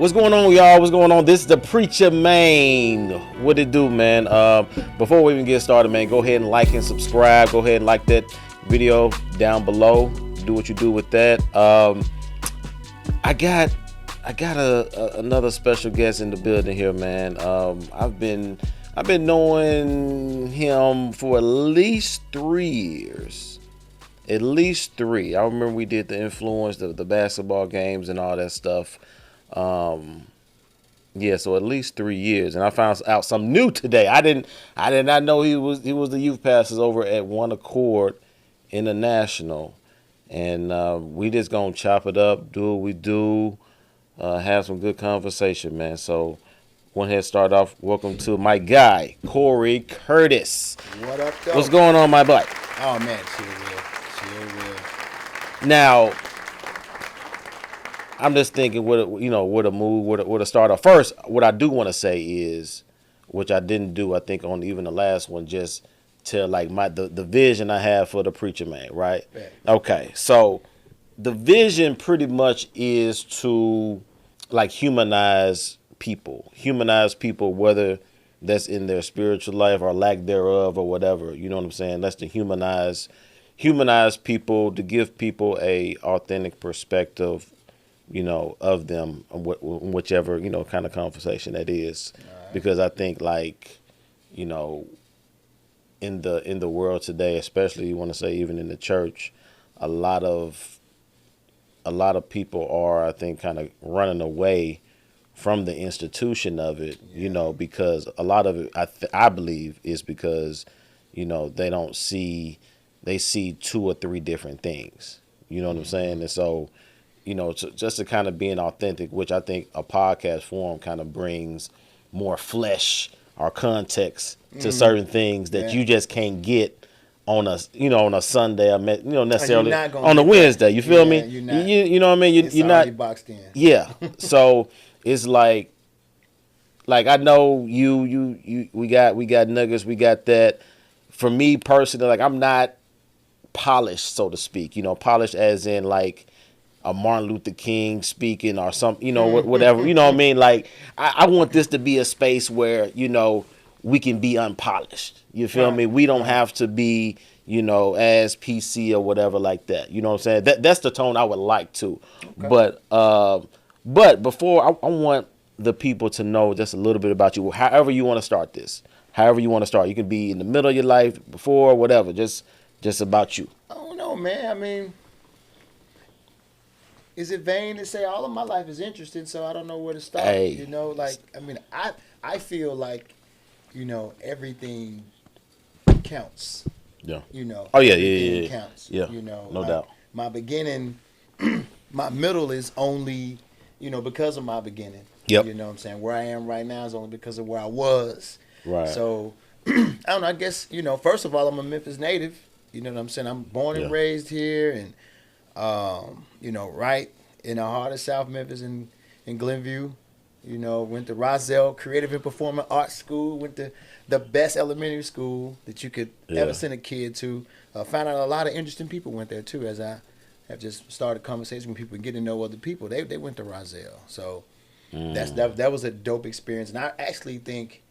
What's going on, y'all? What's going on? This is the Preacher Man. What it do, man? Before we even get started, man, go ahead and like and subscribe. Go ahead and like that video down below. Do what you do with that. I got another special guest in the building here, man. I've been knowing him for at least 3 years. At least 3. I remember we did the influence, the basketball games and all that stuff. Yeah, so at least 3 years, and I found out something new today. I did not know he was the youth pastors over at One Accord International, and we just gonna chop it up, do what we do, have some good conversation, man. So, go ahead and start off. Welcome to my guy, Corey Curtis. What up, though? What's going on, my boy? Oh man, chill real. Now, I'm just thinking, what a move, what a start off. First, what I do want to say is, which I didn't do, I think on even the last one, just tell like the vision I have for the Preacher Man, right? Okay, so the vision pretty much is to like humanize people, whether that's in their spiritual life or lack thereof or whatever. You know what I'm saying? That's to humanize people, to give people a authentic perspective, of them, whichever, kind of conversation that is. Right. Because I think like, in the world today, especially you want to say even in the church, a lot of people are, I think, kind of running away from the institution of it, because a lot of it, I believe, is because, they see 2 or 3 different things. You know what I'm saying? And so, just to kind of being authentic, which I think a podcast form kind of brings more flesh or context to certain things that you just can't get on a Sunday, necessarily on a Wednesday. You feel me? You know what I mean? You're not boxed in. Yeah. So it's like I know we got nuggets, we got that. For me personally, like I'm not polished, so to speak. Polished as in like a Martin Luther King speaking or something, whatever. You know what I mean? Like I want this to be a space where, we can be unpolished. You feel me? We don't have to be, as PC or whatever like that. You know what I'm saying? That's the tone I would like to. Okay. But before I want the people to know just a little bit about you. However you want to start this. However you want to start. You can be in the middle of your life, before, whatever. Just about you. I don't know, man. I mean, is it vain to say all of my life is interesting, so I don't know where to start? Hey. I feel like, everything counts. Yeah. Oh yeah, yeah. Counts. Yeah. No doubt. My beginning, my middle is only, because of my beginning. Yep. You know what I'm saying? Where I am right now is only because of where I was. Right. So, I don't know. I guess, first of all, I'm a Memphis native. You know what I'm saying? I'm born and raised here, and right in the heart of South Memphis in Glenview. Went to Roselle Creative and Performing Arts School. Went to the best elementary school that you could ever send a kid to. Found out a lot of interesting people went there too. As I have just started conversations with people and getting to know other people, they went to Roselle. So that was a dope experience, and I actually think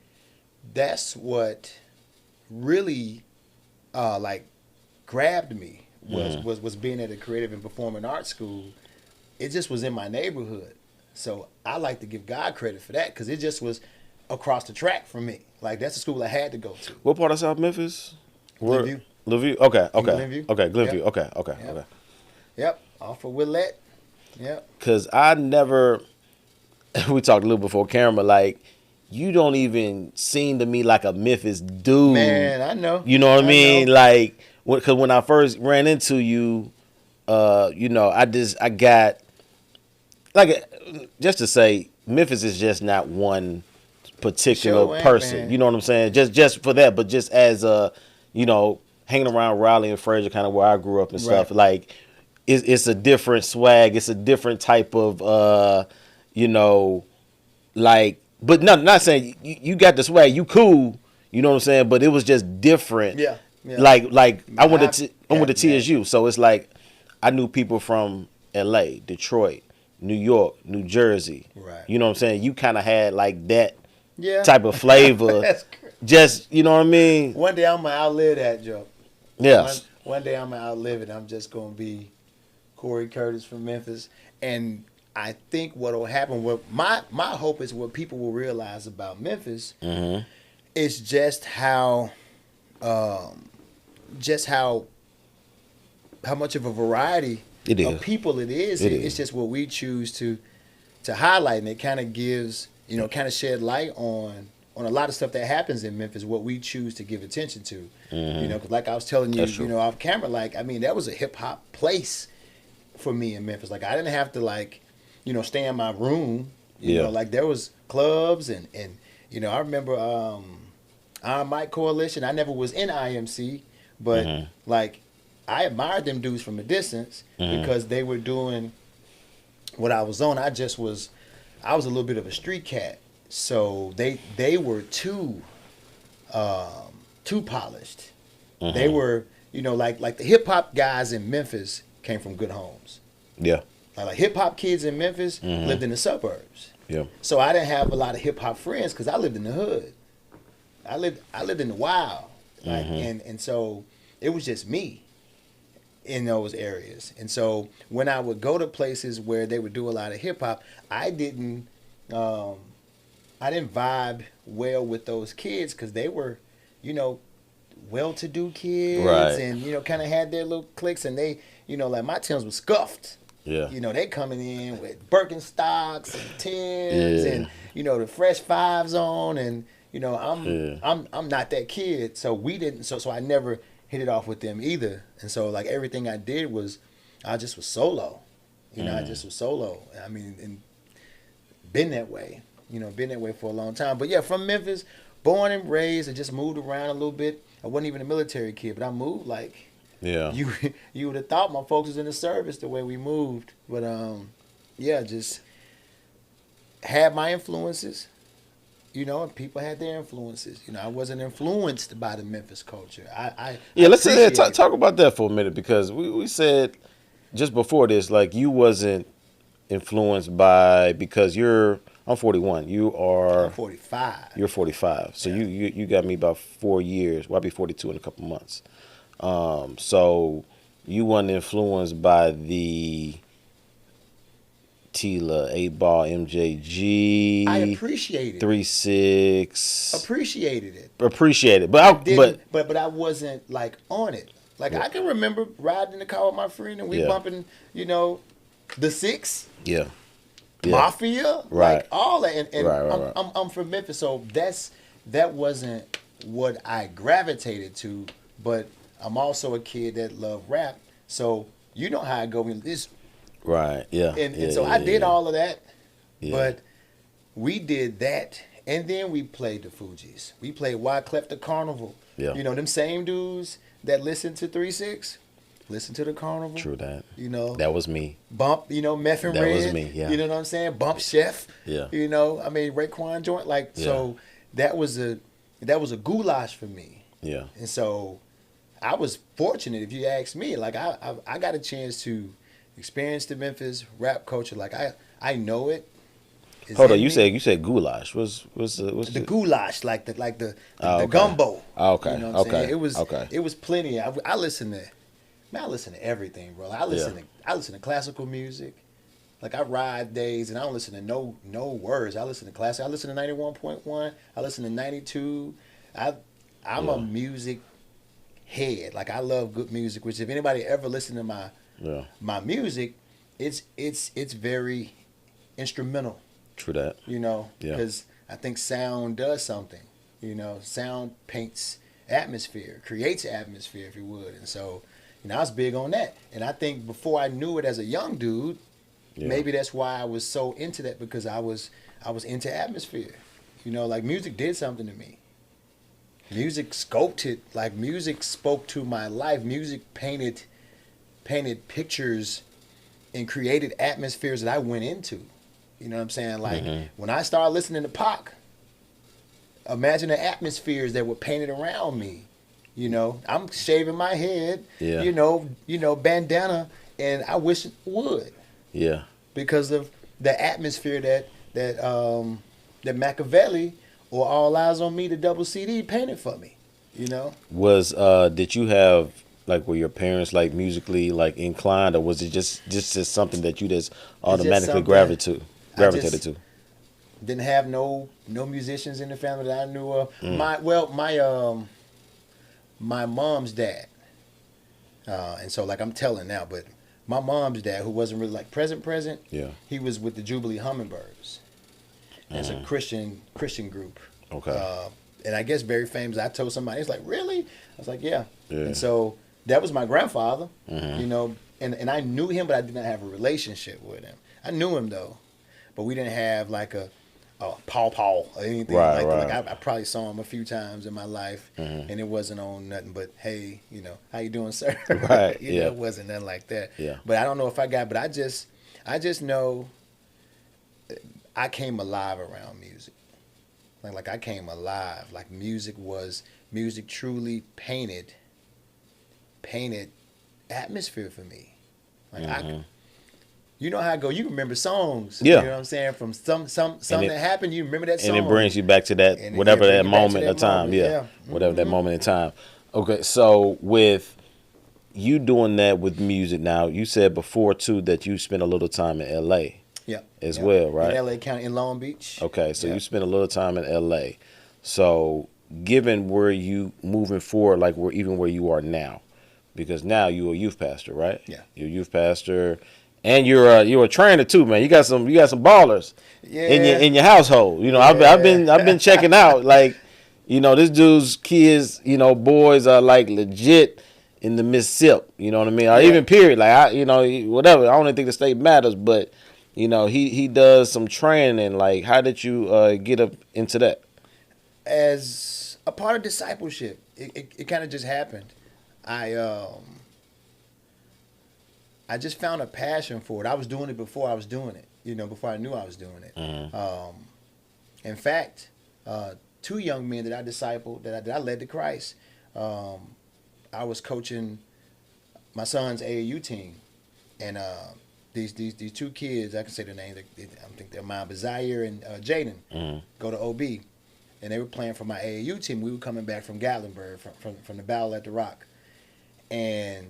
that's what really grabbed me was being at a creative and performing arts school. It just was in my neighborhood. So I like to give God credit for that because it just was across the track from me. Like that's the school I had to go to. What part of South Memphis? Glenview. Okay. Glenview. Okay, Glenview. Yep. Okay. Yep. Off of Willette. Yep. Cause I never. We talked a little before camera. Like you don't even seem to me like a Memphis dude. Man, I know. You know what I mean? Know. Like, because when I first ran into you, I got like just to say, Memphis is just not one particular person. Man. You know what I'm saying? Just for that, but just as hanging around Raleigh and Fraser, kind of where I grew up and stuff. Like, it's a different swag. It's a different type of, like. But not saying you got the swag. You cool. You know what I'm saying? But it was just different. Yeah. Like I went to TSU, so it's like I knew people from L.A., Detroit, New York, New Jersey. Right. You know what I'm saying? You kind of had like that Yeah. type of flavor. That's crazy. Just, you know what I mean? One day I'm gonna outlive that joke. Yes. One day I'm gonna outlive it. I'm just gonna be Corey Curtis from Memphis, and I think what'll happen. What my hope is, what people will realize about Memphis Mm-hmm. is just how much of a variety It of is. people it is. It It's is. just what we choose to highlight, and it kind of gives, kind of shed light on a lot of stuff that happens in Memphis, what we choose to give attention to. Mm-hmm. Because like I was telling you, That's true. off camera, like, I mean, that was a hip hop place for me in Memphis. Like, I didn't have to, like, stay in my room. You know, like, there was clubs and I remember Iron Mike Coalition. I never was in IMC, but Mm-hmm. like, I admired them dudes from a distance Mm-hmm. because they were doing what I was on. I was a little bit of a street cat. So they were too polished. Mm-hmm. They were, like the hip hop guys in Memphis came from good homes. Yeah. Like hip hop kids in Memphis Mhm. lived in the suburbs. Yeah. So I didn't have a lot of hip hop friends because I lived in the hood. I lived in the wild. Like, Mhm. and so it was just me in those areas. And so when I would go to places where they would do a lot of hip hop, I didn't vibe well with those kids because they were, well-to-do kids, Right. and kind of had their little cliques, and they, like my Timbs were scuffed. Yeah. They coming in with Birkenstocks and Timbs, Yeah. and the fresh fives on, and I'm Yeah. I'm not that kid, so we didn't. So I never hit it off with them either, and so like everything I did was, I just was solo. I just was solo. I mean, and been that way. Been that way for a long time. But yeah, from Memphis, born and raised, I just moved around a little bit. I wasn't even a military kid, but I moved like Yeah. you would have thought my folks was in the service the way we moved. But yeah, just had my influences. And people had their influences. I wasn't influenced by the Memphis culture. Yeah, let's appreciate it. talk about that for a minute, because we said just before this, like, you wasn't influenced by, because I'm 41. You are I'm 45. You're 45. So Yeah. you got me about 4 years. Well, I'll be 42 in a couple months. So you weren't influenced by the Tila, 8 Ball, MJG. I appreciated it. 3-6. Appreciated it. Appreciate it. But But I wasn't like on it. Like, I can remember riding in the car with my friend and we Yeah. bumping, the Six, yeah. Yeah. Mafia, Right. like all that. And Right. I'm from Memphis, so that wasn't what I gravitated to. But I'm also a kid that loved rap, so you know how I go in this. Right. Yeah. And so I did all of that, Yeah. but we did that, and then we played the Fugees. We played Wyclef the Carnival. Yeah. Them same dudes that listen to 3-6, listen to the Carnival. True that. That was me. Bump, Meth and That Red. was me, yeah. You know what I'm saying? Bump Chef. Yeah. I mean, Raekwon joint. Like, so that was a goulash for me. Yeah. And so I was fortunate, if you ask me. Like, I got a chance to experience the Memphis rap culture. Like, I know it. It's Hold on, in you me. said goulash. What's The goulash, like the Oh, okay. gumbo. Oh, okay. You know what I'm saying? Okay. It was plenty. I listen to everything, bro. I listen to classical music. Like, I ride days and I don't listen to no words. I listen to classic. I listen to 91.1. I listen to 92. I'm a music head. Like, I love good music, which if anybody ever listened to my music, it's very instrumental. True that. Yeah. Because I think sound does something. Sound paints atmosphere, creates atmosphere, if you would. And so, I was big on that. And I think before I knew it as a young dude, maybe that's why I was so into that, because I was into atmosphere. Like, music did something to me. Music sculpted, like, music spoke to my life. Music painted pictures and created atmospheres that I went into. You know what I'm saying? Like, when I started listening to Pac, imagine the atmospheres that were painted around me. I'm shaving my head, Yeah. bandana, and I wish it would. Yeah. because of the atmosphere that Machiavelli or All Eyes on Me, the double CD, painted for me. You know, Was did you have like were your parents like musically like inclined, or was it just something that you just it's just automatically something I gravitated just to? didn't have no musicians in the family that I knew of. Mm. My mom's dad, and so like I'm telling now, but my mom's dad, who wasn't really like present, Yeah. he was with the Jubilee Hummingbirds. It's a Christian group. Okay. And I guess very famous. I told somebody, it's like, really? I was like, yeah. Yeah. And so that was my grandfather, Mhm. you know, and I knew him, but I did not have a relationship with him. I knew him though, but we didn't have like a paw or anything Right, like that. Like right. I probably saw him a few times in my life, and it wasn't on nothing but, hey, you know, how you doing, sir? Right, You know, yeah. it wasn't nothing like that. Yeah. But I don't know if I got, but I just know I came alive around music. Like I came alive. Like music truly painted atmosphere for me. Like you know how I go. You remember songs. Yeah. You know what I'm saying? From something that happened, you remember that song. And it brings you back to that And whatever bring that you back to moment that of time. moment, Yeah. yeah. Whatever that moment in time. Okay, so with you doing that with music now, you said before too that you spent a little time in LA Yeah. as yeah. well, right? In LA County, in Long Beach. Okay, so Yeah. you spent a little time in LA. So given where you moving forward, like where you are now, because now you're a youth pastor, right? Yeah. You're a youth pastor, and you're a trainer too, man. You got some ballers Yeah. in your household. You know, I've been checking out, like, you know, this dude's kids, you know, boys are like legit in the Mississippi. You know what I mean? Or Yeah. even period, like you know, whatever. I don't even think the state matters, but you know, he does some training. Like, how did you get up into that? As a part of discipleship, it kind of just happened. I just found a passion for it. I was doing it before I was doing it. You know, before I knew I was doing it. In fact, two young men that I discipled, that I led to Christ, I was coaching my son's AAU team, and these two kids, I can say their names. I think they're mine, but Zaire and Jaden, go to OB, and they were playing for my AAU team. We were coming back from Gatlinburg from the Battle at the Rock, and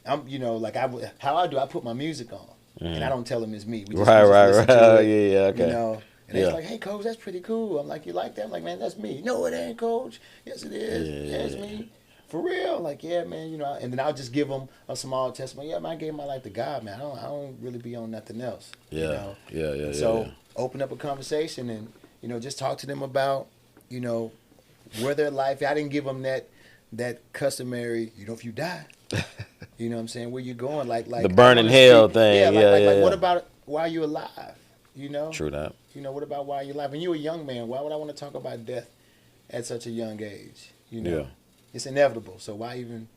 I'm, you know, like how I do, I put my music on, and I don't tell them it's me. We just listen to it, Yeah, okay. You know, and they're like, "Hey, coach, that's pretty cool." I'm like, "You like that?" I'm like, "Man, that's me." "No, it ain't, coach." "Yes, it is. Yeah, it's me." "For real?" Like, "Yeah, man." You know, and then I'll just give them a small testimony. "Yeah, man, I gave my life to God, man. I don't really be on nothing else." Yeah, You know? yeah. So open up a conversation and, you know, just talk to them about, you know, where their life. I didn't give them that customary, you know, if you die. You know what I'm saying? Where you going? Like the burning hell thing. Yeah, Yeah, like what about while you're alive? You know? True that. You know, what about while you're alive? And you're a young man. Why would I want to talk about death at such a young age? You know? Yeah. It's inevitable. So why even,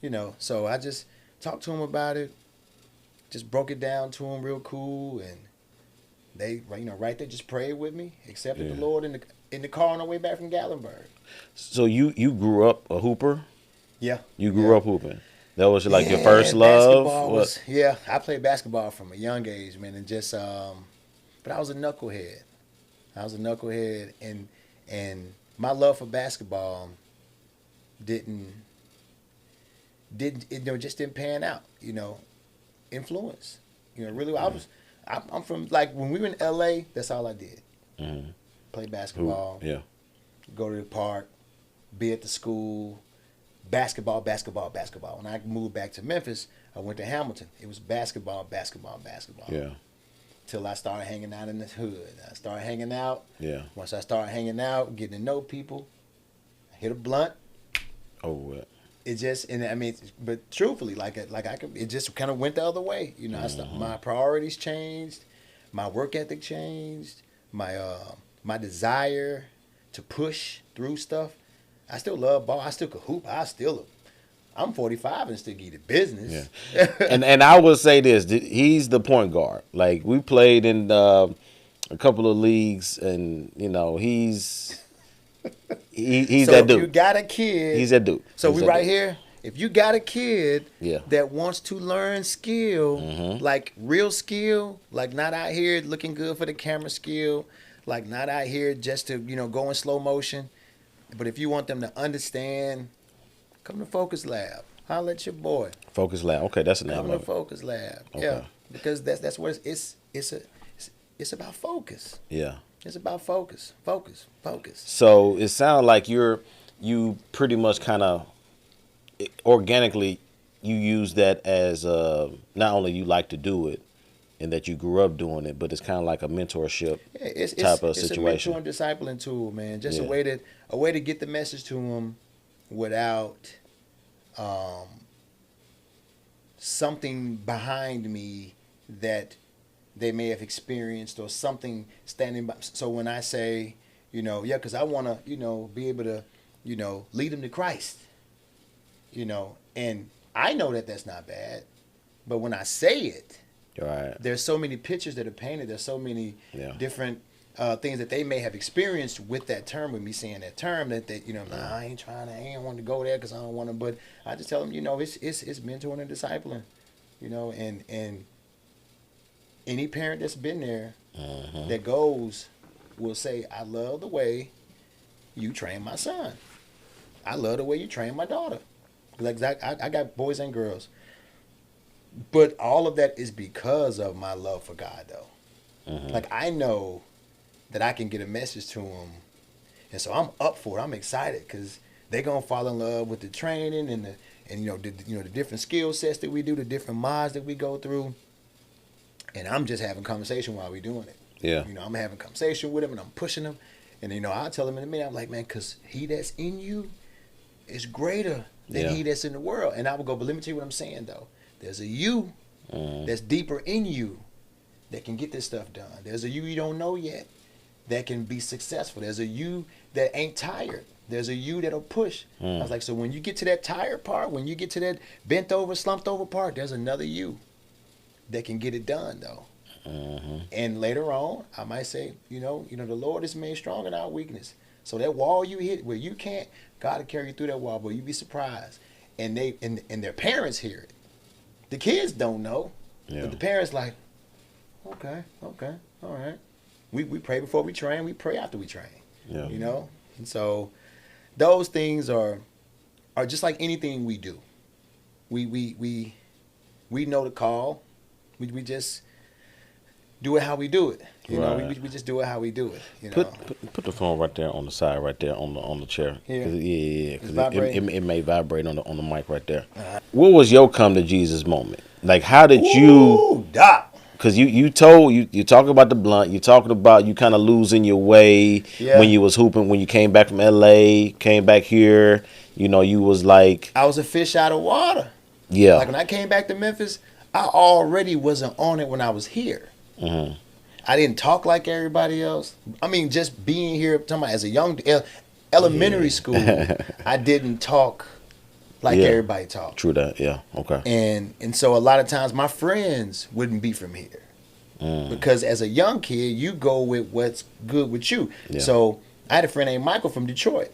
you know? So I just talked to him about it. Just broke it down to him real cool, and they, you know, right there just prayed with me, accepted the Lord in the car on our way back from Gatlinburg. So you grew up a hooper? Yeah. You grew up hooping. That was like your first love? I played basketball from a young age, man, and just but I was a knucklehead. And my love for basketball didn't just didn't pan out, you know. Influence. You know, really I'm from, like, when we were in LA, that's all I did. Play basketball. Yeah. Go to the park, be at the school, basketball. When I moved back to Memphis, I went to Hamilton. It was basketball. Yeah. Till I started hanging out in the hood. I started hanging out. Yeah. Once I started hanging out, getting to know people, I hit a blunt. Oh, what? It just, and I mean, but truthfully, it just kind of went the other way. You know, my priorities changed, my work ethic changed, my desire to push through stuff. I still love ball. I still could hoop. I'm 45 and still get the business. Yeah. and I would say this: he's the point guard. Like, we played in a couple of leagues, and you know he's So that dude. you got a kid. He's that dude. So He's we that right dude. here if you got a kid Yeah. that wants to learn skill, Mm-hmm. like real skill, like not out here looking good for the camera skill, like not out here just to, go in slow motion. But if you want them to understand, come to Focus Lab. Holla at your boy. Focus Lab. Okay, that's the name Come to of it. Focus Lab. Yeah, Okay. because that's what it's about focus. Yeah. It's about focus, focus, focus. So it sounds like you pretty much kind of organically you use that as not only you like to do it and that you grew up doing it, but it's kind of like a mentorship Yeah, it's type of it's situation. a mentor and discipling tool, man. Just Yeah. a way to get the message to them without something behind me that they may have experienced or something standing by. So when I say, because I want to, be able to, lead them to Christ, and I know that that's not bad, but when I say it, Right. there's so many pictures that are painted. There's so many different things that they may have experienced with that term, with me saying that term, that nah, I ain't want to go there because I don't want to. But I just tell them, it's mentoring and discipling, and any parent that's been there that goes will say, I love the way you train my son. I love the way you train my daughter. Like I got boys and girls. But all of that is because of my love for God, though. Mm-hmm. Like I know that I can get a message to them, and so I'm up for it. I'm excited because they're gonna fall in love with the training and the different skill sets that we do, the different mods that we go through, and I'm just having conversation while we're doing it. Yeah. I'm having conversation with them and I'm pushing them, and I'll tell them in a minute. I'm like, man, because he that's in you is greater than he that's in the world, and I will go. But let me tell you what I'm saying though. There's a you that's deeper in you that can get this stuff done. There's a you don't know yet that can be successful. There's a you that ain't tired. There's a you that'll push. I was like, so when you get to that tired part, when you get to that bent over, slumped over part, there's another you that can get it done though. Mm-hmm. And later on, I might say, the Lord is made strong in our weakness. So that wall you hit where you can't, God will carry you through that wall, but you'd be surprised. And their parents hear it. The kids don't know, but the parents like, okay, all right. We pray before we train. We pray after we train. Yeah. And so those things are just like anything we do. We know the call. We just do it how we do it. Right. We just do it how we do it. Put the phone right there on the side, right there on the chair. Yeah. Because it may vibrate on the mic right there. What was your come to Jesus moment? Like, how did you? Doc. Because you talking about the blunt. You talking about you kind of losing your way when you was hooping. When you came back from L.A., came back here. You was like, I was a fish out of water. Yeah. Like when I came back to Memphis, I already wasn't on it when I was here. Mm-hmm. I didn't talk like everybody else. I mean, just being here, talking about as a young elementary school, I didn't talk like everybody talked. True that, yeah, okay. And so a lot of times my friends wouldn't be from here. Because as a young kid, you go with what's good with you. Yeah. So I had a friend named Michael from Detroit.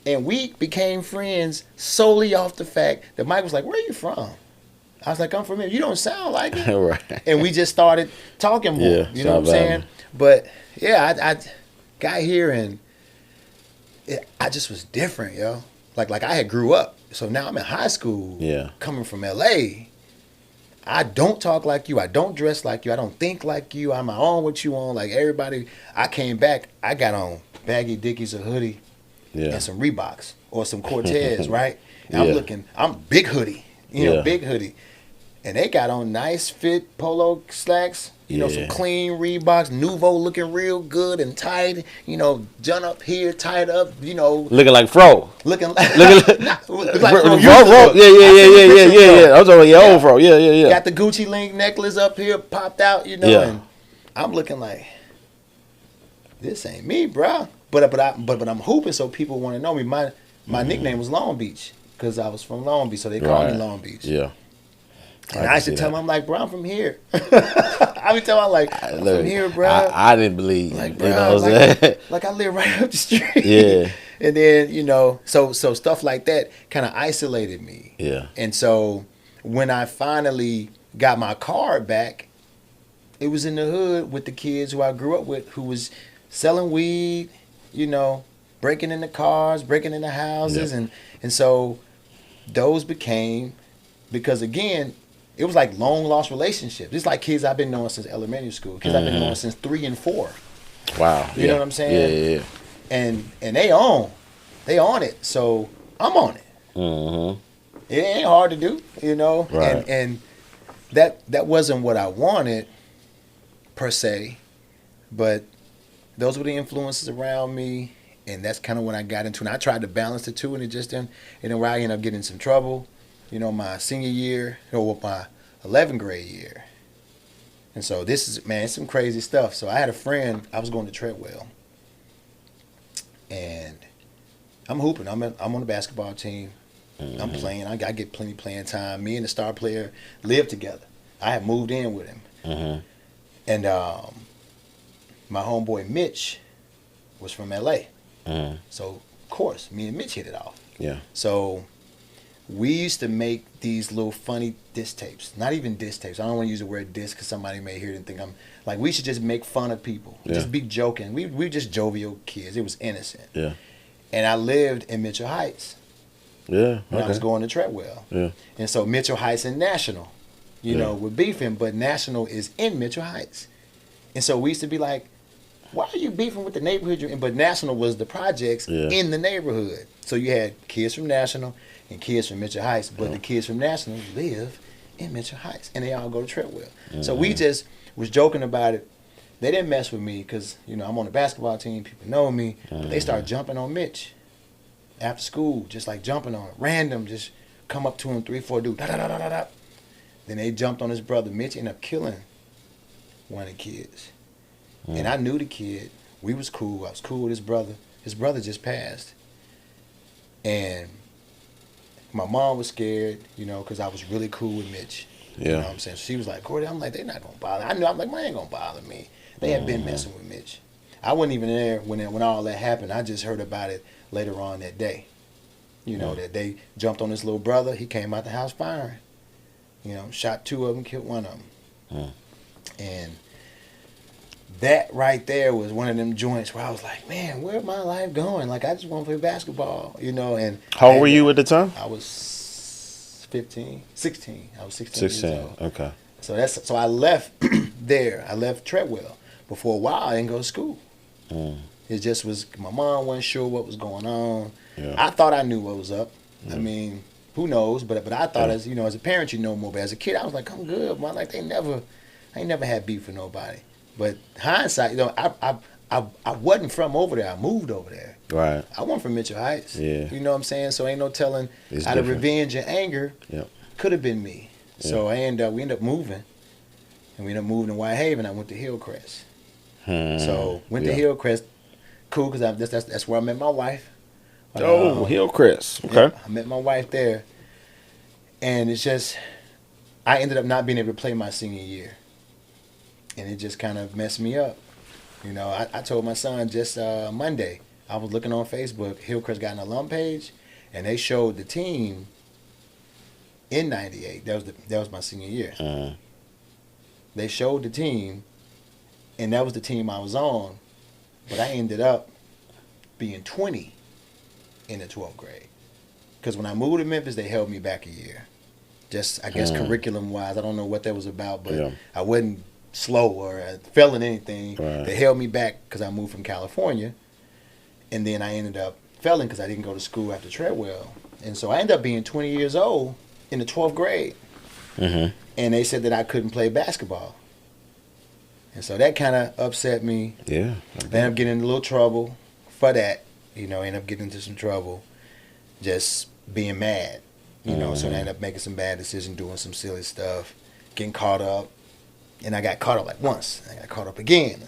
And we became friends solely off the fact that Mike was like, where are you from? I was like, I'm from here. You don't sound like it. Right. And we just started talking more. Yeah, You know what I'm saying? But yeah, I got here and I just was different, yo. Like I had grew up. So now I'm in high school. Yeah. Coming from LA. I don't talk like you. I don't dress like you. I don't think like you. I'm my own what you on. Like everybody. I came back. I got on baggy Dickies, a hoodie, and some Reeboks or some Cortez, right? And I'm big hoodie. Big hoodie. And they got on nice fit polo slacks, some clean Reeboks, Nouveau looking real good and tight, done up here, tied up, Looking like Fro. Looking like Fro. Yeah. I was over your old Fro. Yeah. Got the Gucci link necklace up here, popped out, and I'm looking like, this ain't me, bro. But I'm hooping, so people want to know me. My nickname was Long Beach because I was from Long Beach, so they call me Long Beach. Yeah. And I used to tell them, I'm like, bro, I'm from here. I would tell them, I'm from here, bro. I didn't believe. Like, bro, like I live right up the street. Yeah. And then, so stuff like that kind of isolated me. Yeah. And so when I finally got my card back, it was in the hood with the kids who I grew up with who was selling weed, breaking into cars, breaking into houses. Yep. And so those became, because again, it was like long lost relationships. It's like kids I've been knowing since elementary school, kids I've been knowing since 3 and 4. Wow. You know what I'm saying? Yeah. And they on it. So I'm on it. Mm-hmm. It ain't hard to do, Right. And that wasn't what I wanted per se, but those were the influences around me, and that's kind of when I got into it. And I tried to balance the two, and it just didn't. And then where I ended up getting in some trouble, my senior year or my 11th grade year. And so this is, man, it's some crazy stuff. So I had a friend, I was going to Treadwell, and I'm hooping. I'm on the basketball team. Mm-hmm. I'm playing. I get plenty playing time. Me and the star player lived together. I had moved in with him. Mm-hmm. And my homeboy Mitch was from L.A. Mm-hmm. So, of course, me and Mitch hit it off. Yeah. So we used to make these little funny diss tapes. Not even diss tapes. I don't want to use the word diss because somebody may hear it and think I'm like, we should just make fun of people. Yeah. Just be joking. We just jovial kids. It was innocent. Yeah. And I lived in Mitchell Heights. Yeah. When I was going to Treadwell. Yeah. And so Mitchell Heights and National, were beefing, but National is in Mitchell Heights. And so we used to be like, why are you beefing with the neighborhood you're in? But National was the projects in the neighborhood. So you had kids from National and kids from Mitchell Heights, but the kids from National live in Mitchell Heights, and they all go to Treadwell. Mm-hmm. So we just was joking about it. They didn't mess with me because, I'm on the basketball team. People know me. Mm-hmm. But they started jumping on Mitch after school, just like jumping on it. Random, just come up to him, 3, 4 dudes. Da-da-da-da-da. Then they jumped on his brother. Mitch ended up killing one of the kids. Mm. And I knew the kid. We was cool. I was cool with his brother. His brother just passed. And my mom was scared, because I was really cool with Mitch. Yeah. You know what I'm saying? She was like, Cordy, I'm like, they're not going to bother. I knew, I'm like, man, they ain't going to bother me. They had been messing with Mitch. I wasn't even there when all that happened. I just heard about it later on that day. That they jumped on his little brother. He came out the house firing. Shot 2 of them, killed 1 of them. Mm. And that right there was one of them joints where I was like, man, where's my life going? Like, I just want to play basketball, And how old were you at the time? I was 16. I was 16 years 16. old. Okay. So I left there. I left Treadwell. But for a while, I didn't go to school. Mm. It just was, my mom wasn't sure what was going on. Yeah. I thought I knew what was up. I mean, who knows? But I thought as a parent, you know more. But as a kid, I was like, I'm good, man. Like I ain't never had beef with nobody. But hindsight, I wasn't from over there. I moved over there. Right. I wasn't from Mitchell Heights. Yeah. You know what I'm saying? So ain't no telling. It's out different. of revenge and anger, could have been me. Yeah. So we ended up moving, and we ended up moving to Whitehaven. I went to Hillcrest. So went to Hillcrest. Cool, because that's where I met my wife. Hillcrest. Okay. Yeah, I met my wife there, and it's just I ended up not being able to play my senior year, and it just kind of messed me up. I told my son just Monday. I was looking on Facebook. Hillcrest got an alum page, and they showed the team in '98. That was my senior year. Uh-huh. They showed the team, and that was the team I was on, but I ended up being 20 in the 12th grade. Because when I moved to Memphis, they held me back a year. Just, I guess, curriculum-wise. I don't know what that was about, but I wasn't slow or failing anything. Right. They held me back because I moved from California. And then I ended up failing because I didn't go to school after Treadwell. And so I ended up being 20 years old in the 12th grade. Mm-hmm. And they said that I couldn't play basketball. And so that kind of upset me. Yeah. I ended up getting in a little trouble for that. Ended up getting into some trouble. Just being mad. So I ended up making some bad decisions, doing some silly stuff, getting caught up. And I got caught up like once. I got caught up again.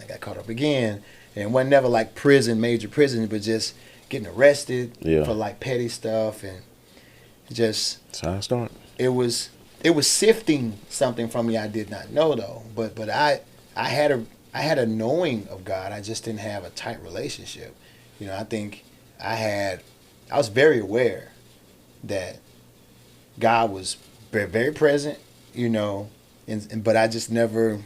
And it wasn't never like major prison, but just getting arrested for like petty stuff. And just... That's how I started. It was sifting something from me I did not know though. But I had a knowing of God. I just didn't have a tight relationship. I think I was very aware that God was very, very present, you know, but I never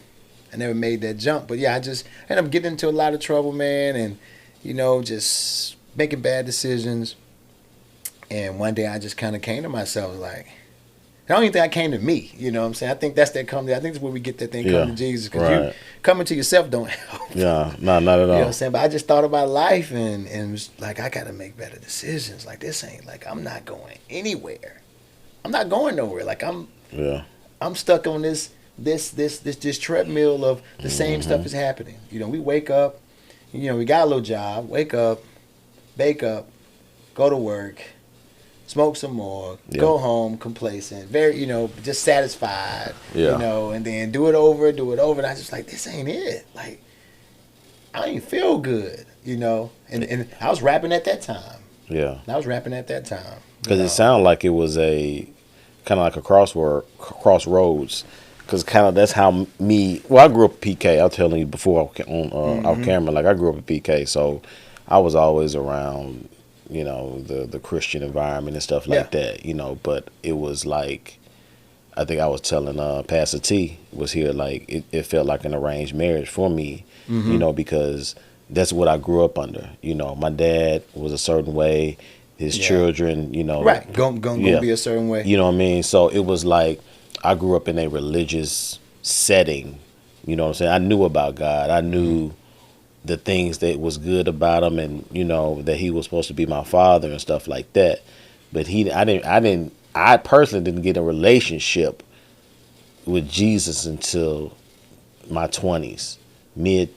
made that jump. But yeah, I just ended up getting into a lot of trouble, man, and you know, just making bad decisions. And one day I just kind of came to myself like, I don't even think I came to me. You know what I'm saying? I think that's that come to. I think that's where we get that thing come to Jesus, because you Right. coming to yourself don't help. Yeah. No, not at You know what I'm all. saying? But I just thought about life and was like, I got to make better decisions. Like this ain't like I'm not going anywhere. I'm not going nowhere. Like Yeah. I'm stuck on this treadmill of the same stuff is happening. You know, we wake up, you know, we got a little job, wake up, bake up, go to work, smoke some more, Yeah. go home complacent, very, you know, just satisfied, Yeah. you know, and then do it over. And I just like, this ain't it. Like, I ain't feel good, you know. And I was rapping at that time. Yeah. I was rapping at that time. Because it sounded like it was a kind of like a crossroads. Because kind of that's how me. Well, I grew up PK. I was telling you before on off camera. Like I grew up at PK, so I was always around, you know, the Christian environment and stuff like that. You know, but it was like, I think I was telling Pastor T was here. Like it felt like an arranged marriage for me. You know, because that's what I grew up under. You know, my dad was a certain way. His children, you know, Right, gonna be a certain way. you know what I mean? So it was like I grew up in a religious setting. You know what I'm saying? I knew about God. I knew the things that was good about him, and you know that he was supposed to be my father and stuff like that. But I personally didn't get a relationship with Jesus until my 20s, mid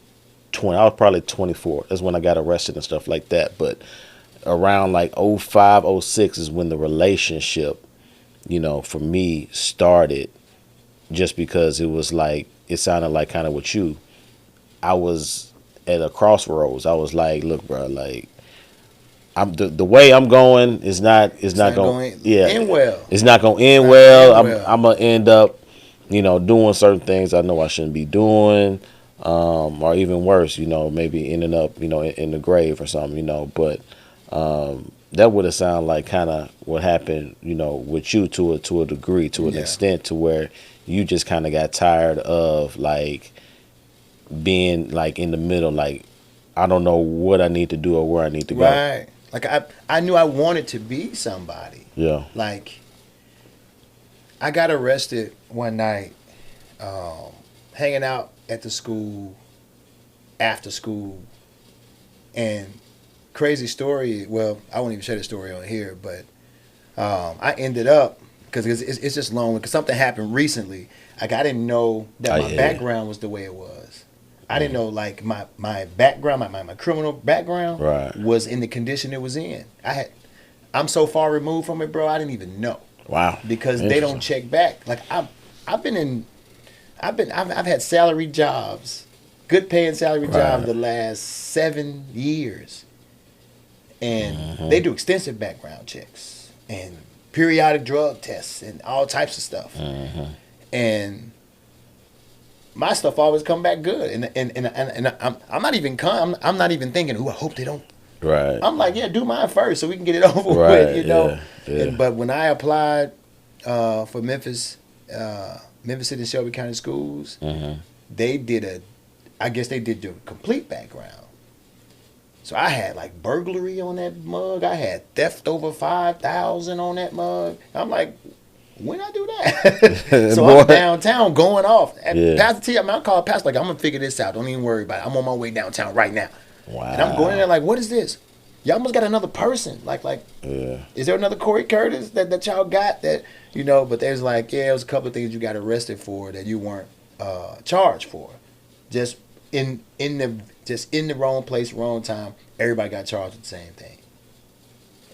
20. I was probably 24. That's when I got arrested and stuff like that. But around like '05, '06 is when the relationship, you know, for me started, just because it was like, it sounded like kind of with you. I was at a crossroads. I was like, look, bro, like I'm the way I'm going is not not going going yeah, end well. it's not going to It's end not well. gonna end well. I'm gonna end up, you know, doing certain things I know I shouldn't be doing, or even worse, you know, maybe ending up, you know, in the grave or something, you know. But that would have sounded like kind of what happened, you know, with you to a degree, to an Yeah. extent, to where you just kind of got tired of like being like in the middle, like I don't know what I need to do or where I need to go. Right. Like I knew I wanted to be somebody. Yeah. Like I got arrested one night, hanging out at the school, after school, and crazy story. Well, I won't even share the story on here, but I ended up, because it's just long, because something happened recently. Like I didn't know that my background was the way it was. I didn't know like my background, my criminal background Right. was in the condition it was in. I'm so far removed from it, bro. I didn't even know, Wow. because they don't check back. Like I've had salary jobs, good paying salary jobs the last 7 years, and they do extensive background checks and periodic drug tests and all types of stuff, and my stuff always come back good, and I'm not even I'm not even thinking, ooh, I hope they don't. Right. I'm like, yeah, do mine first so we can get it over Right, with, you know. yeah. But when I applied for Memphis City and Shelby County Schools, they did I guess they did the complete background. So I had like burglary on that mug. I had theft over 5,000 on that mug. I'm like, when I do that? So Boy. I'm downtown going off. Yeah. Pastor T, I called Pastor like, I'm gonna figure this out. Don't even worry about it. I'm on my way downtown right now. Wow. And I'm going in there like, what is this? Y'all almost got another person. Like, Yeah. is there another Corey Curtis that y'all got that, you know? But there's like, yeah, it was a couple of things you got arrested for that you weren't charged for. Just in the wrong place, wrong time. Everybody got charged with the same thing.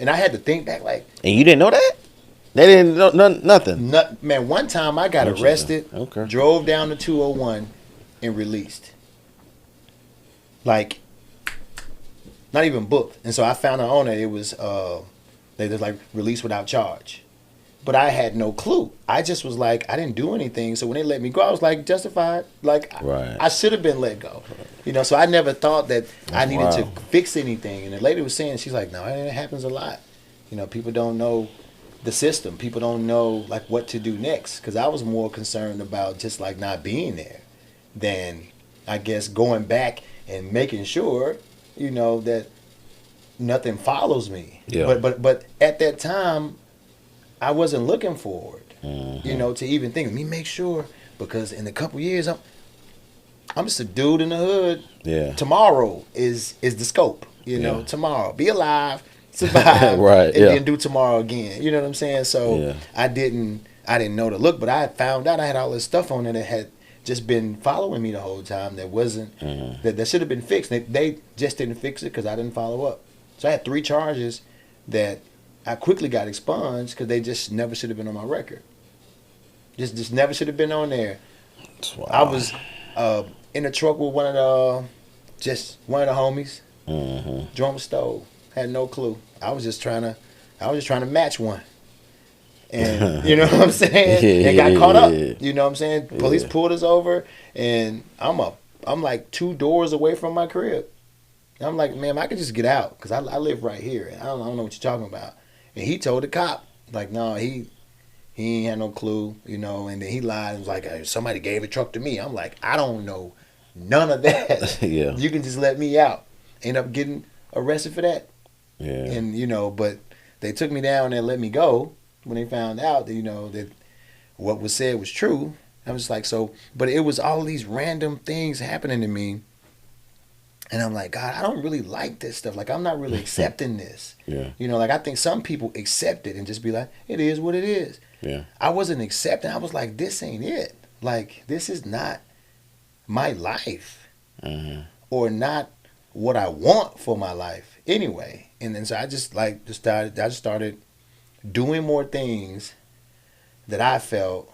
And I had to think back like, And you didn't know that? They didn't know nothing. man, one time I got Interesting. arrested, Okay. drove down to 201 and released. Like, not even booked. And so I found out on it was they just like released without charge. but I had no clue. I just was like, I didn't do anything. So when they let me go, I was like justified. Like Right. I should have been let go. So I never thought that I needed to wild. fix anything. And the lady was saying, she's like, no, it happens a lot. People don't know the system. People don't know like what to do next. Because I was more concerned about just like not being there than I guess going back and making sure, that nothing follows me. Yeah. But at that time, I wasn't looking forward, Mm-hmm. to even think. Let me make sure because in a couple years, I'm just a dude in the hood. Yeah. Tomorrow is the scope. Yeah. Tomorrow, be alive, survive, Right, and yeah. then do tomorrow again. You know what I'm saying? So Yeah. I didn't know to look, but I found out I had all this stuff on there that had just been following me the whole time. That wasn't Mm-hmm. that should have been fixed. They just didn't fix it because I didn't follow up. So I had 3 charges that I quickly got expunged because they just never should have been on my record. Just never should have been on there. That's I wild. was in a truck with one of the homies. Mm-hmm. Drum stove. Had no clue. I was just trying to match one. And you know what I'm saying? Yeah, And got yeah, caught up. yeah. You know what I'm saying? Police Yeah. pulled us over and I'm like 2 doors away from my crib. And I'm like, man, I could just get out because I live right here. And I don't know what you're talking about. And he told the cop, like, no, he ain't had no clue, and then he lied and was like, somebody gave a truck to me. I'm like, I don't know none of that. Yeah. You can just let me out. End up getting arrested for that. Yeah. And, but they took me down and let me go when they found out that, that what was said was true. I was like, but it was all these random things happening to me. And I'm like, God, I don't really like this stuff. Like, I'm not really accepting this. Yeah. Like, I think some people accept it and just be like, it is what it is. Yeah. I wasn't accepting. I was like, this ain't it. Like, this is not my life Mm-hmm. or not what I want for my life anyway. And then so I just started doing more things that I felt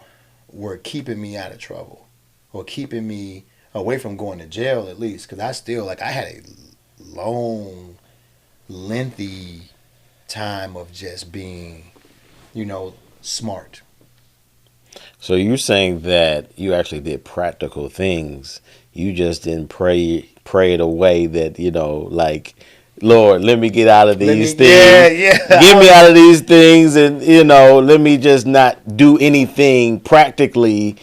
were keeping me out of trouble or keeping me away from going to jail at least. Because I had a long, lengthy time of just being, smart. So you're saying that you actually did practical things. You just didn't pray it away that, like, Lord, let me get out of these things. Yeah. Get me out of these things and, let me just not do anything practically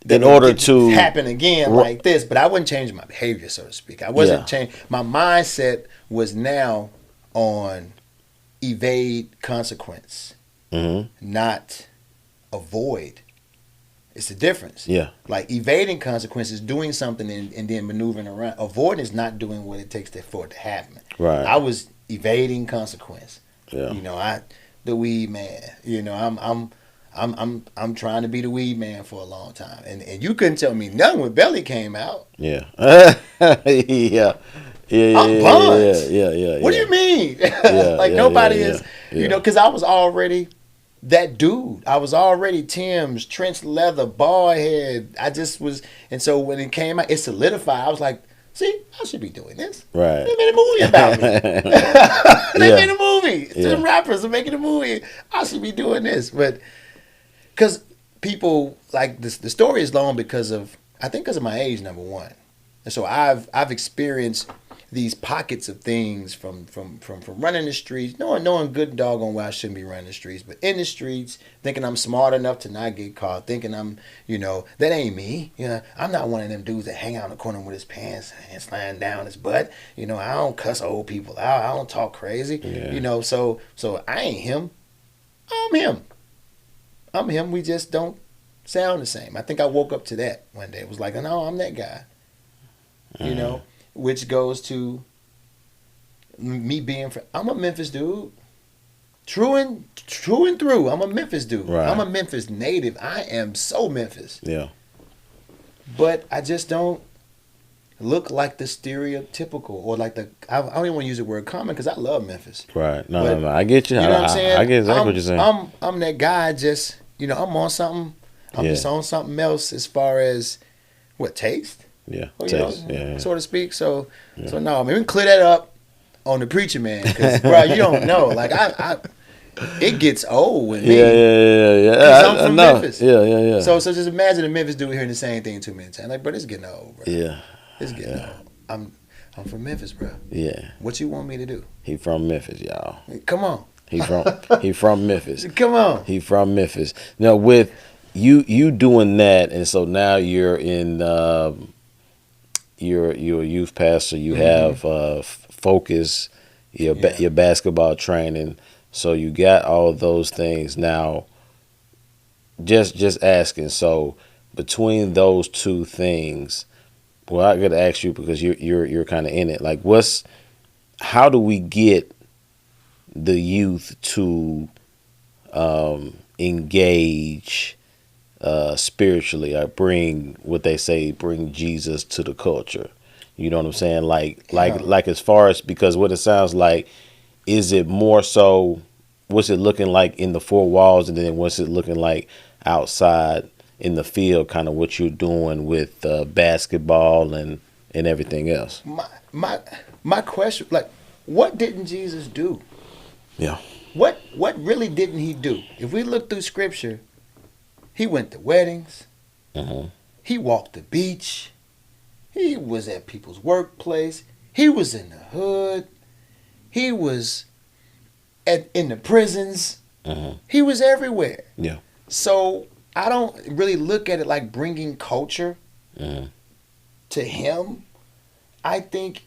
in order to happen again like this. But I wouldn't change my behavior, so to speak. I wasn't changing. My mindset was now on evade consequence, not avoid. It's a difference. Yeah. Like evading consequences, doing something and then maneuvering around. Avoiding is not doing what it takes for it to happen. Right. I was evading consequence. Yeah. The weed man. I'm trying to be the weed man for a long time, and you couldn't tell me nothing when Belly came out. Yeah. Yeah. Yeah. I'm buns. Yeah. What do you mean? Yeah, Like yeah, nobody yeah, is, yeah. because I was already that dude. I was already Tim's, trench leather, bald head. I just was, and so when it came out, it solidified. I was like, see, I should be doing this. Right. They made a movie about me. They Yeah. made a movie. Yeah. Some rappers are making a movie. I should be doing this, but because people like this, the story is long because of my age, number one, and so I've experienced these pockets of things from running the streets, knowing good doggone well I shouldn't be running the streets, but in the streets, thinking I'm smart enough to not get caught, thinking I'm, that ain't me. I'm not one of them dudes that hang out in the corner with his pants and sliding down his butt. I don't cuss old people out. I don't talk crazy. Yeah. So I ain't him. I'm him. We just don't sound the same. I think I woke up to that one day. It was like, no, I'm that guy. Which goes to me being. I'm a Memphis dude. True and through. I'm a Memphis dude. Right. I'm a Memphis native. I am so Memphis. Yeah. But I just don't look like the stereotypical or like the. I don't even want to use the word common because I love Memphis. Right. But, No. I get you. You know what I'm saying? I get exactly what you're saying. I'm that guy. Just I'm on something. I'm Yeah. just on something else as far as what taste. Yeah. Or, Taste. Yeah. so to speak. So Yeah. so no, I mean, we can clear that up on the preacher man because bro, you don't know. Like it gets old with Yeah, me yeah, yeah, because yeah. I'm I from know. Memphis. Yeah, yeah, yeah. So just imagine a Memphis dude hearing the same thing too many times. Like, bro, this is getting old, bro. Yeah, It's getting yeah, old. I'm from Memphis, bro. yeah. What you want me to do? He from Memphis, y'all. Come on. He from he from Memphis. Come on. He from Memphis. Now with you doing that, and so now you're in you're a youth pastor. You have focus. Yeah. Your basketball training. So you got all those things now. Just asking. So between those two things, well, I got to ask you because you're kind of in it. Like, how do we get the youth to engage spiritually, or bring what they say, bring Jesus to the culture? You know what I'm saying? Yeah. Like as far as, because what it sounds like, is it more so, what's it looking like in the four walls, and then what's it looking like outside in the field, kind of what you're doing with basketball and everything else? My my question, like, what didn't Jesus do? Yeah. What really didn't he do? If we look through scripture, he went to weddings, Hmm. he walked the beach, he was at people's workplace, he was in the hood, he was in the prisons, Hmm. he was everywhere. Yeah. So I don't really look at it like bringing culture Hmm. to him. I think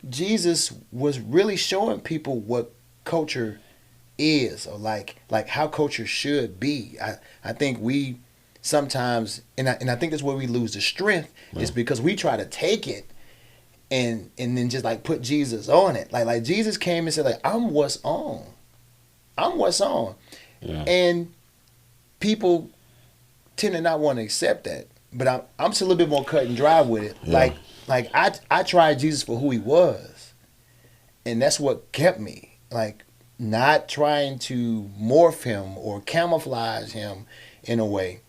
Jesus was really showing people what culture is, or like how culture should be. I think we sometimes, and I think that's where we lose the strength, is because we try to take it and then just like put Jesus on it. Like Jesus came and said, like, I'm what's on. I'm what's on. Yeah. And people tend to not want to accept that. But I'm still a little bit more cut and dry with it. Yeah. Like I tried Jesus for who he was. And that's what kept me. Like, not trying to morph him or camouflage him in a way.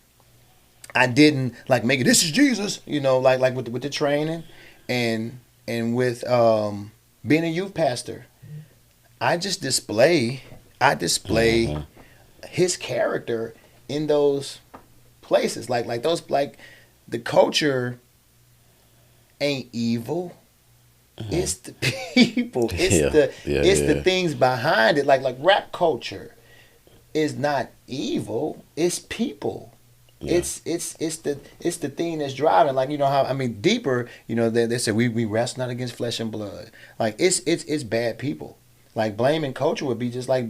I didn't like make it, this is Jesus, like with the training and with being a youth pastor. I display Hmm. his character in those places. Like those, like, the culture ain't evil. It's the people. It's Yeah. the Yeah. it's Yeah. the things behind it. Like rap culture is not evil. It's people. Yeah. It's the thing that's driving. Like, how, I mean, deeper. They say we wrestle not against flesh and blood. Like, it's bad people. Like, blaming culture would be just like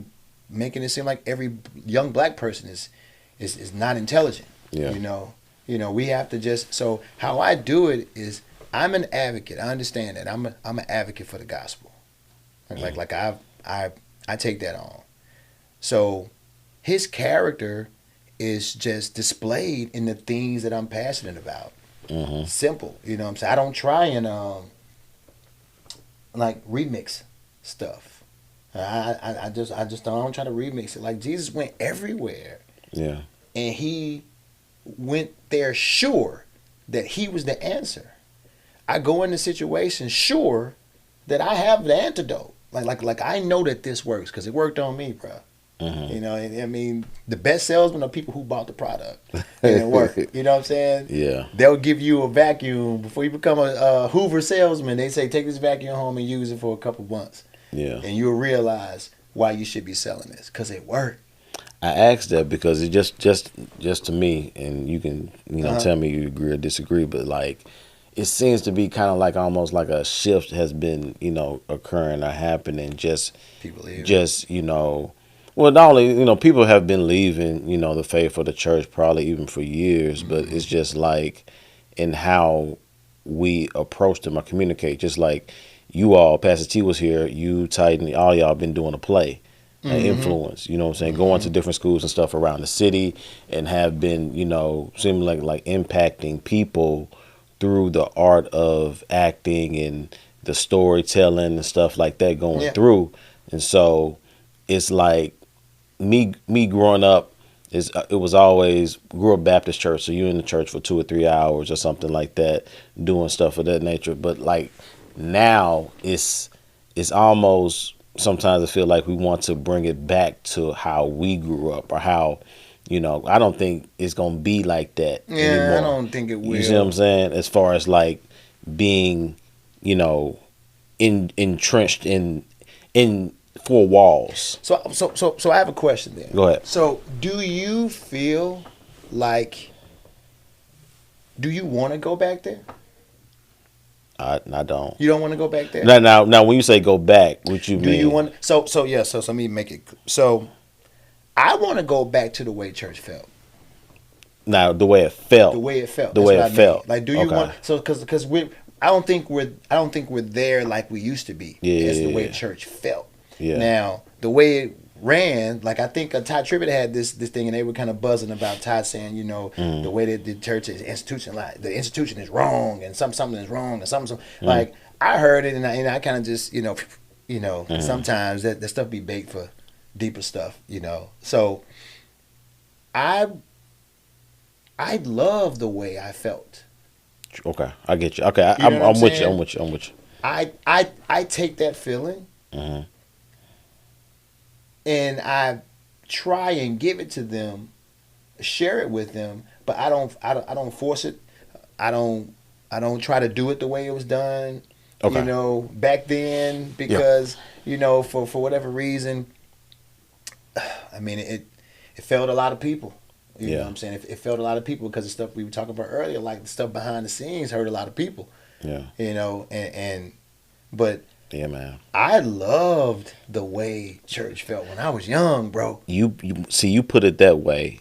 making it seem like every young black person is not intelligent. Yeah. We have to just, so how I do it is, I'm an advocate. I understand that. I'm an advocate for the gospel. Like I take that on. So his character is just displayed in the things that I'm passionate about. Hmm. Simple. You know what I'm saying? I don't try and like remix stuff. I just don't try to remix it. Like, Jesus went everywhere, Yeah. and he went there sure that he was the answer. I go into situations sure that I have the antidote. Like I know that this works because it worked on me, bro. Hmm. I mean, the best salesmen are people who bought the product and it worked. You know what I'm saying? Yeah. They'll give you a vacuum before you become a Hoover salesman. They say, take this vacuum home and use it for a couple months, Yeah. and you'll realize why you should be selling this, because it worked. I asked that because it just to me, and you can Uh-huh. tell me you agree or disagree, but like, it seems to be kind of like almost like a shift has been occurring or happening. People leave. Well, not only people have been leaving the faith of the church probably even for years, but it's just like in how we approach them or communicate. Just like you all, Pastor T was here, you Titan, all y'all been doing a play. Influence, you know what I'm saying, going to different schools and stuff around the city, and have been, seeming like impacting people through the art of acting and the storytelling and stuff like that going Yeah. through. And so it's like me growing up, it was always, grew up Baptist church, so you're in the church for 2 or 3 hours or something like that, doing stuff of that nature. But like now it's almost sometimes I feel like we want to bring it back to how we grew up, or how, I don't think it's gonna be like that Yeah, I anymore. don't think it You see what I'm will. saying? As far as like being, you know, entrenched in four walls. So I have a question there. Go ahead. So do you feel like, do you want to go back there? I don't. You don't want to go back there? Now, when you say go back, what you Do you mean? want so let me make it so I want to go back to the way church felt. Now, the way it felt. The way it felt. The That's way what it I mean. felt. Like, do you Okay. want so because we I don't think we're there like we used to be. Yeah, As the way yeah. church felt. Yeah. Now the way it ran, like I think Ty Tribbett had this thing, and they were kind of buzzing about Ty saying, the way that the church is institutionalized, the institution is wrong, and something is wrong, and something. Like I heard it, and I kind of just sometimes that stuff be baked for deeper stuff, So I love the way I felt. Okay, I get you. Okay, You know what I'm with you. saying? I'm with you. I'm with you. I take that feeling hmm and I try and give it to them, share it with them, but I don't force it. I don't try to do it the way it was done. Okay. Back then, because for whatever reason, I mean it failed a lot of people. You know Yeah. what I'm saying? It failed a lot of people because the stuff we were talking about earlier, like the stuff behind the scenes, hurt a lot of people. Yeah. But Yeah, man. I loved the way church felt when I was young, bro. You see, you put it that way.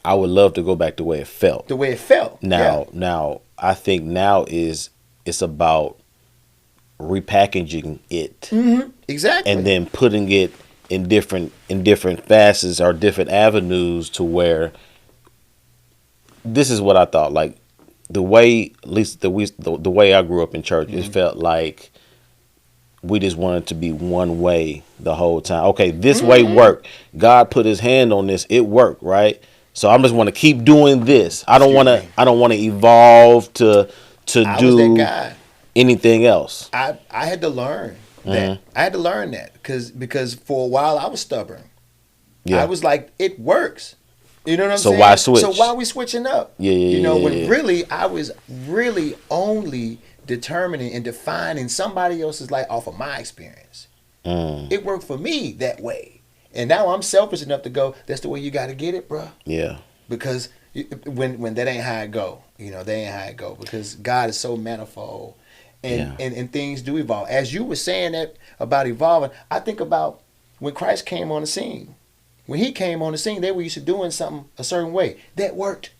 I would love to go back the way it felt. The way it felt. Now, I think now it's about repackaging it, Exactly. and then putting it in different facets or different avenues, to where this is what I thought. Like the way, at least the way I grew up in church, it felt like we just wanted to be one way the whole time. Okay, this way worked. God put His hand on this. It worked, right? So I just want to keep doing this. I don't want to. me. I don't want to evolve to I was do that guy. anything else. I had to learn that. I had to learn that because for a while I was stubborn. Yeah. I was like, it works. You know what I'm So saying? why switch? So why we switching up? Yeah, When yeah. really I was really only determining and defining somebody else's life off of my experience. It worked for me that way. And now I'm selfish enough to go, that's the way you got to get it, bro. Yeah. Because when that ain't how it go, they ain't how it go. Because God is so manifold, and things do evolve. As you were saying that about evolving, I think about when Christ came on the scene. When He came on the scene, they were used to doing something a certain way. That worked.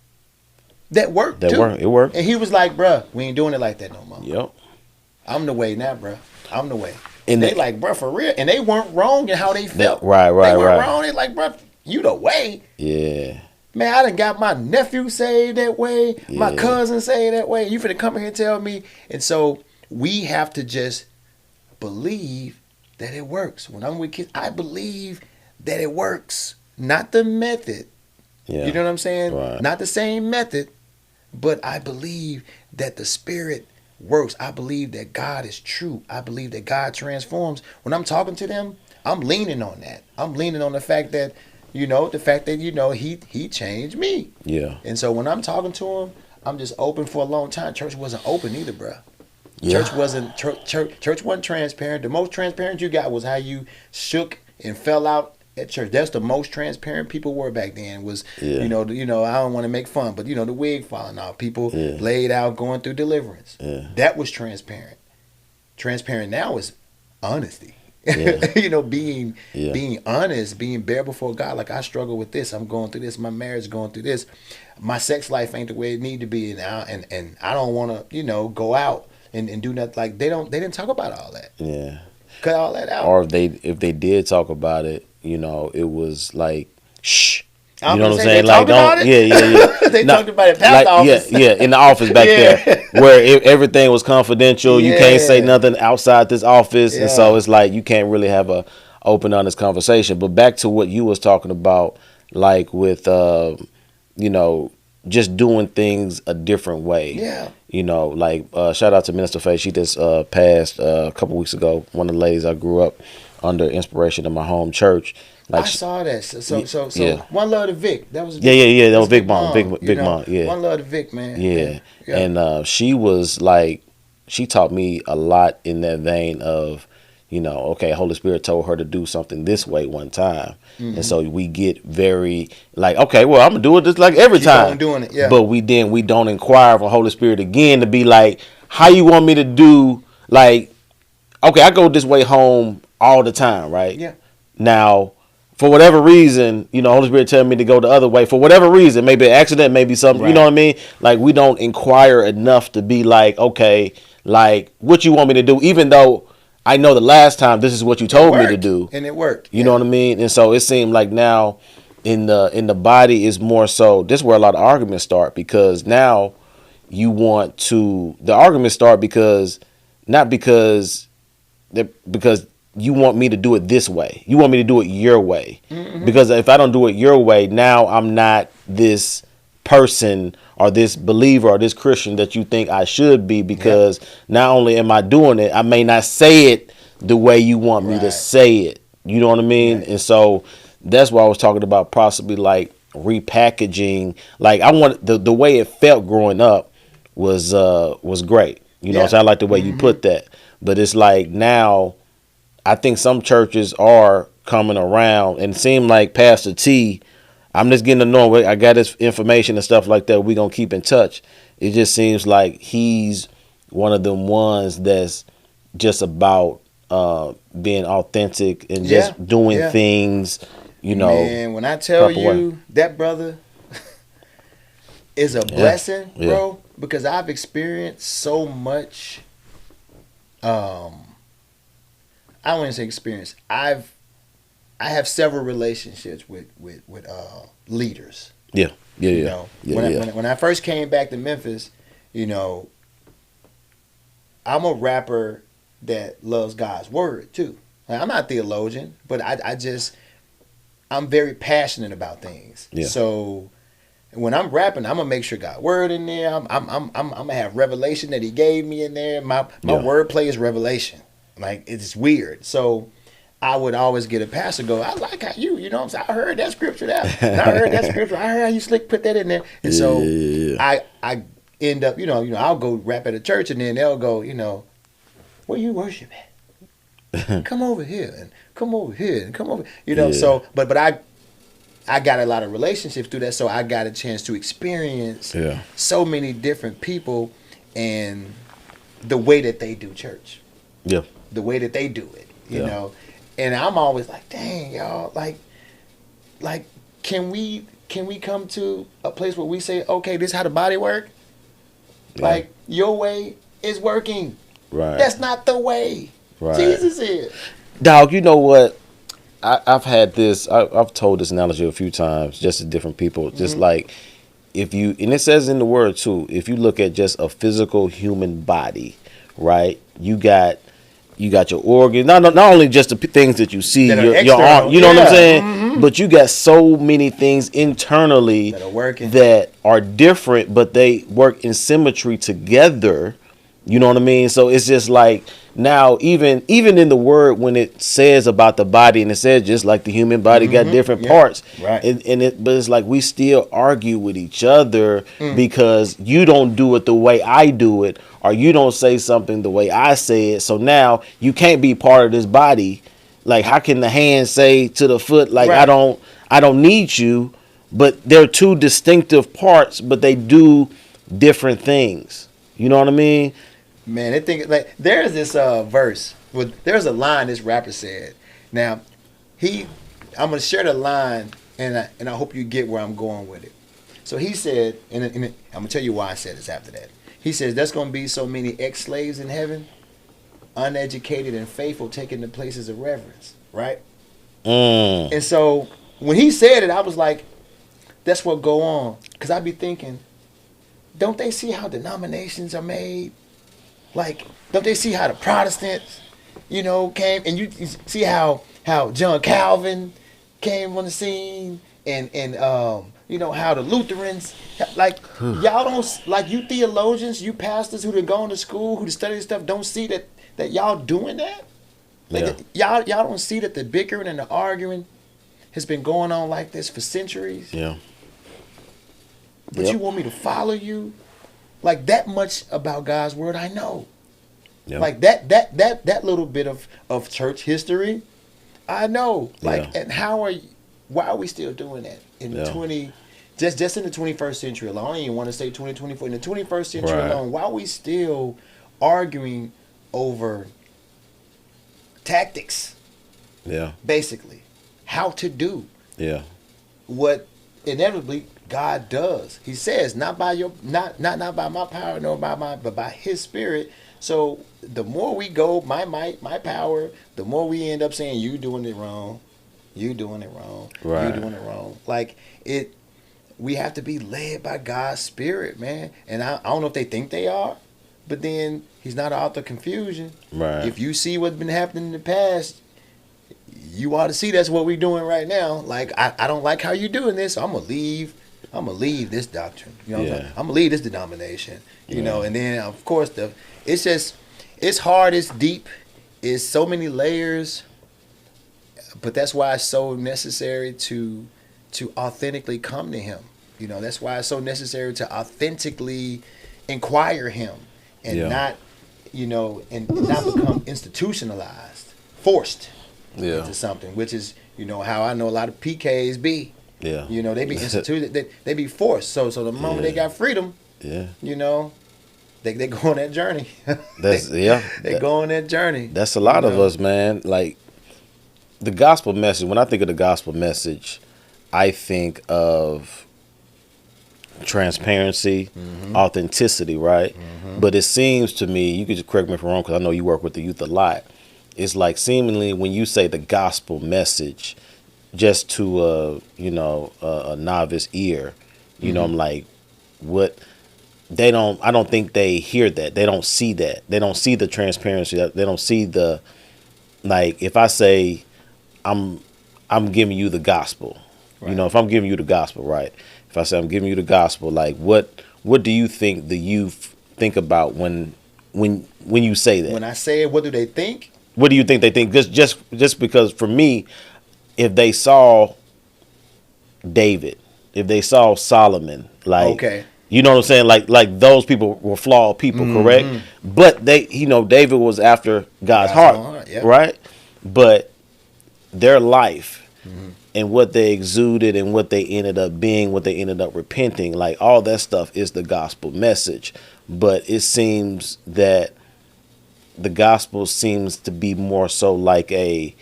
That worked too. It worked. And He was like, bruh, we ain't doing it like that no more. Yep. I'm the way now, bruh. I'm the way. And they like, bruh, for real. And they weren't wrong in how they felt. Right. They weren't Right. wrong. They like, bruh, you the way. Yeah. Man, I done got my nephew saved that way, my Yeah. cousin saved that way. You finna come here and tell me. And so we have to just believe that it works. When I'm with kids, I believe that it works. Not the method. Yeah. You know what I'm saying? Right. Not the same method, but I believe that the Spirit works. I believe that God is true. I believe that God transforms. When I'm talking to them, I'm leaning on that. I'm leaning on the fact that, He changed me. Yeah. And so when I'm talking to him, I'm just open for a long time. Church wasn't open either, bro. Yeah. Church wasn't transparent. The most transparent you got was how you shook and fell out at church. That's the most transparent people were back then. Was Yeah. I don't want to make fun, but the wig falling off, people Yeah. laid out going through deliverance. Yeah. That was transparent. Transparent now is honesty. Yeah. Being honest, being bare before God. Like, I struggle with this. I'm going through this. My marriage is going through this. My sex life ain't the way it need to be now, and I don't want to go out and do nothing. Like, they didn't talk about all that. Yeah. Cut all that out. Or if they did talk about it, it was like, shh. You I'm know what gonna I'm say, saying? they Like, talked about don't. it? Yeah. They Nah, talked about it past the office. Yeah, in the office back Yeah. there, where everything was confidential. You can't say Yeah. nothing outside this office, and so Yeah. it's like you can't really have a open, honest conversation. But back to what you was talking about, like with, just doing things a different way. Yeah. Like shout out to Minister Faye. She just passed a couple weeks ago. One of the ladies I grew up under inspiration of my home church. Like I saw that. So yeah, One Love to Vic. that was That's Big Big Mom, Mom. You Big know, Mom, yeah. One Love to Vic, man. Yeah, Yeah. and she was like, she taught me a lot in that vein of, okay, Holy Spirit told her to do something this way one time, and so we get very like, okay, well, I'm gonna do it just like every Keep time, on doing it. Yeah. but we don't inquire from Holy Spirit again to be like, how you want me to do, like, okay, I go this way home all the time, right? Yeah. Now, for whatever reason, Holy Spirit telling me to go the other way. For whatever reason, maybe an accident, maybe something, you know Right. what I mean? Like, we don't inquire enough to be like, okay, like, what you want me to do, even though I know the last time this is what you It told me to worked. do. And it worked. You know what I mean? And so it seemed like now in the body is more so, this is where a lot of arguments start, because now you want to, the arguments start because, not because because you want me to do it this way. You want me to do it your way. Because if I don't do it your way, now I'm not this person or this believer or this Christian that you think I should be, because not only am I doing it, I may not say it the way you want me to Right. say it. You know what I mean? Right. And so that's why I was talking about possibly like repackaging. Like, I want the way it felt growing up was great. So I like the way you put that. But it's like now, I think some churches are coming around, and it seemed like Pastor T, I'm just getting to know him. I got his information and stuff like that. We're going to keep in touch. It just seems like he's one of them ones that's just about being authentic and just doing things, Man, when I tell proper way. you that brother is a blessing, Yeah. bro, because I've experienced so much. I don't want to say experience. I have several relationships with leaders. Yeah. You know, when I first came back to Memphis, I'm a rapper that loves God's word too. Like, I'm not a theologian, but I'm very passionate about things. Yeah. So when I'm rapping, I'm gonna make sure God's word in there. I'm gonna have revelation that He gave me in there. My wordplay is revelation. Like, it's weird. So I would always get a pastor go, I like how you know what I'm saying? I heard that scripture that. And I heard that scripture. I heard how you slick put that in there. And so I end up, I'll go rap at a church, and then they'll go, where you worship at? Come over here and come over here and come over. So but I got a lot of relationships through that, so I got a chance to experience so many different people and the way that they do church. Yeah. The way that they do it, you know. And I'm always like, dang, y'all, like can we come to a place where we say, okay, this is how the body work? Like, your way is working. Right. That's not the way. Right. Jesus is. Dog, you know what? I've had this, I've told this analogy a few times, just to different people. Just like, if you, and it says in the word too, if you look at just a physical human body, right? You got your organs, not only just the things that you see, your arm, you know what I'm saying? But you got so many things internally that are working, that are different, but they work in symmetry together. You know what I mean? So it's just like, now even in the word, when it says about the body, and it says just like the human body got different parts, right? But it's like we still argue with each other because you don't do it the way I do it, or you don't say something the way I say it. So now you can't be part of this body. Like, how can the hand say to the foot, like, I don't need you? But they're two distinctive parts, but they do different things. You know what I mean? Man, they think, like, there's this verse. Well, there's a line this rapper said. Now, I'm gonna share the line, and I hope you get where I'm going with it. So he said, and I'm gonna tell you why I said this after that. He says, there's gonna be so many ex-slaves in heaven, uneducated and faithful, taking the places of reverence, right? And so when he said it, I was like, that's what go on. Because I be thinking, don't they see how denominations are made? Like, don't they see how the Protestants, came? And you see how John Calvin came on the scene, and how the Lutherans, like, y'all don't, like, you theologians, you pastors who done gone to school, who done studied stuff, don't see that y'all doing that? Yeah. Y'all don't see that the bickering and the arguing has been going on like this for centuries. Yeah. But you want me to follow you? Like that much about God's word I know. Yep. Like that little bit of church history, I know. Like, and why are we still doing that in just in the 21st century alone? I don't even want to say 2024. In the 21st century alone, why are we still arguing over tactics? Yeah. Basically, how to do what inevitably God does. He says, not by my power, nor but by His Spirit. So the more we go, my might, my power, the more we end up saying, you doing it wrong, you doing it wrong, you doing it wrong. Like we have to be led by God's Spirit, man. And I don't know if they think they are, but then He's not an author of confusion. Right. If you see what's been happening in the past, you ought to see that's what we're doing right now. Like I don't like how you're doing this, so I'm gonna leave this doctrine. You know what I'm saying? I'm gonna leave this denomination. You know, and then of course it's hard, it's deep, it's so many layers, but that's why it's so necessary to authentically come to Him. You know, that's why it's so necessary to authentically inquire Him and not, you know, and not become institutionalized, forced into something, which is, you know, how I know a lot of PKs be. Yeah. You know, they be instituted, they be forced. So the moment they got freedom, you know, they go on that journey. They go on that journey. That's a lot of us, man. Like the gospel message. When I think of the gospel message, I think of transparency, authenticity, right? But it seems to me, you could just correct me if I'm wrong, because I know you work with the youth a lot. It's like seemingly when you say the gospel message, just to a novice ear, you know, I'm like, what? I don't think they hear that. They don't see that. They don't see the transparency. They don't see the, like, if I say I'm giving you the gospel, you know, if I'm giving you the gospel, right? If I say I'm giving you the gospel, like what do you think the youth think about when you say that? When I say it, what do they think? What do you think they think? Just because for me, if they saw David, if they saw Solomon, like, you know what I'm saying? Like those people were flawed people, correct? But David was after God's heart, right? But their life and what they exuded and what they ended up being, what they ended up repenting, like all that stuff is the gospel message. But it seems that the gospel seems to be more so like a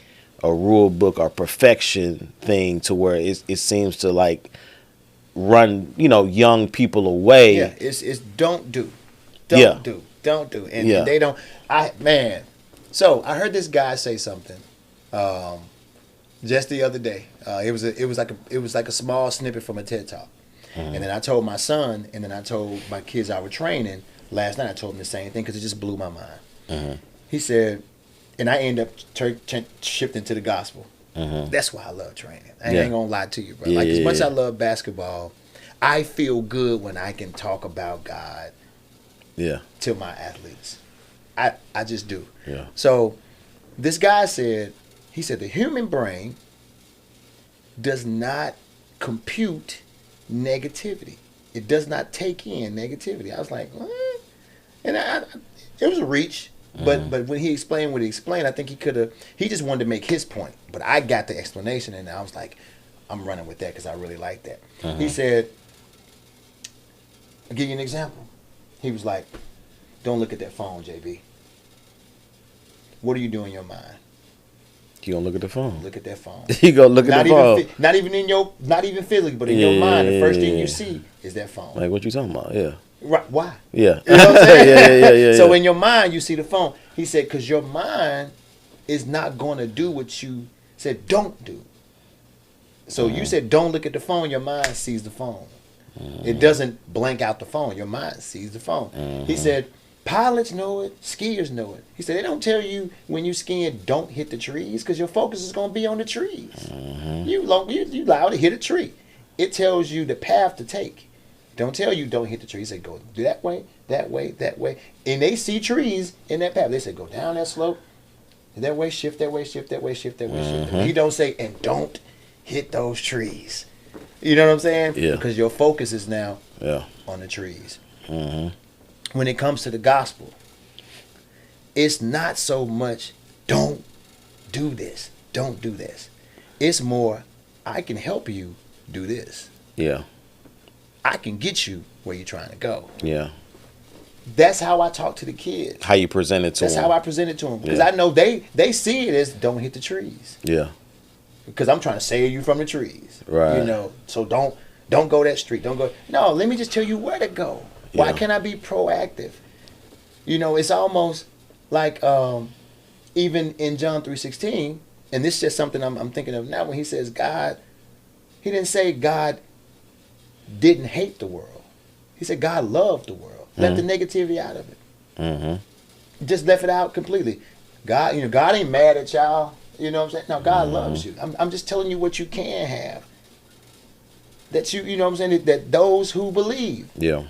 rule book or perfection thing, to where it seems to like run, young people away. Yeah, it's don't do. And they don't. So I heard this guy say something just the other day. It was like a small snippet from a TED Talk. And then I told my son, and then I told my kids I were training last night. I told them the same thing because it just blew my mind. He said, and I end up shifting to the gospel. That's why I love training. I ain't gonna lie to you, bro. Like, as much as I love basketball, I feel good when I can talk about God to my athletes. I just do. Yeah. So this guy said, the human brain does not compute negativity. It does not take in negativity. I was like, what? And it was a reach. But when he explained what he explained, I think he just wanted to make his point. But I got the explanation, and I was like, I'm running with that because I really like that. He said, I'll give you an example. He was like, don't look at that phone, JB. What do you do in your mind? You gonna look at the phone. Look at that phone. You gonna look at the phone. Not even physically, but in your mind, the first thing you see is that phone. Like, what you talking about? Yeah. Right. Why? Yeah. You know what I'm saying? Yeah. So in your mind, you see the phone. He said, because your mind is not going to do what you said don't do. So you said don't look at the phone. Your mind sees the phone. It doesn't blank out the phone. Your mind sees the phone. He said, pilots know it. Skiers know it. He said, they don't tell you when you skiing, don't hit the trees, because your focus is going to be on the trees. You allowed to hit a tree. It tells you the path to take. Don't tell you don't hit the trees. They go that way, that way, that way. And they see trees in that path. They say go down that slope, That way, shift that way, shift that way, shift that way, shift that way. He don't say, and don't hit those trees. You know what I'm saying? Yeah. Because your focus is now on the trees. When it comes to the gospel, it's not so much, don't do this, don't do this. It's more, I can help you do this. Yeah. I can get you where you're trying to go. Yeah. That's how I talk to the kids. How you present it to them. That's how I present it to them. Because I know they see it as don't hit the trees. Yeah. Because I'm trying to save you from the trees. Right. You know, so don't go that street. Don't go. No, let me just tell you where to go. Why can't I be proactive? You know, it's almost like even in John 3:16, and this is just something I'm thinking of now when he says God, he didn't say God didn't hate the world. He said God loved the world. Left the negativity out of it. Just left it out completely. God, you know, God ain't mad at y'all. You know what I'm saying? No, God loves you. I'm just telling you what you can have. That you know what I'm saying? That those who believe. Yeah.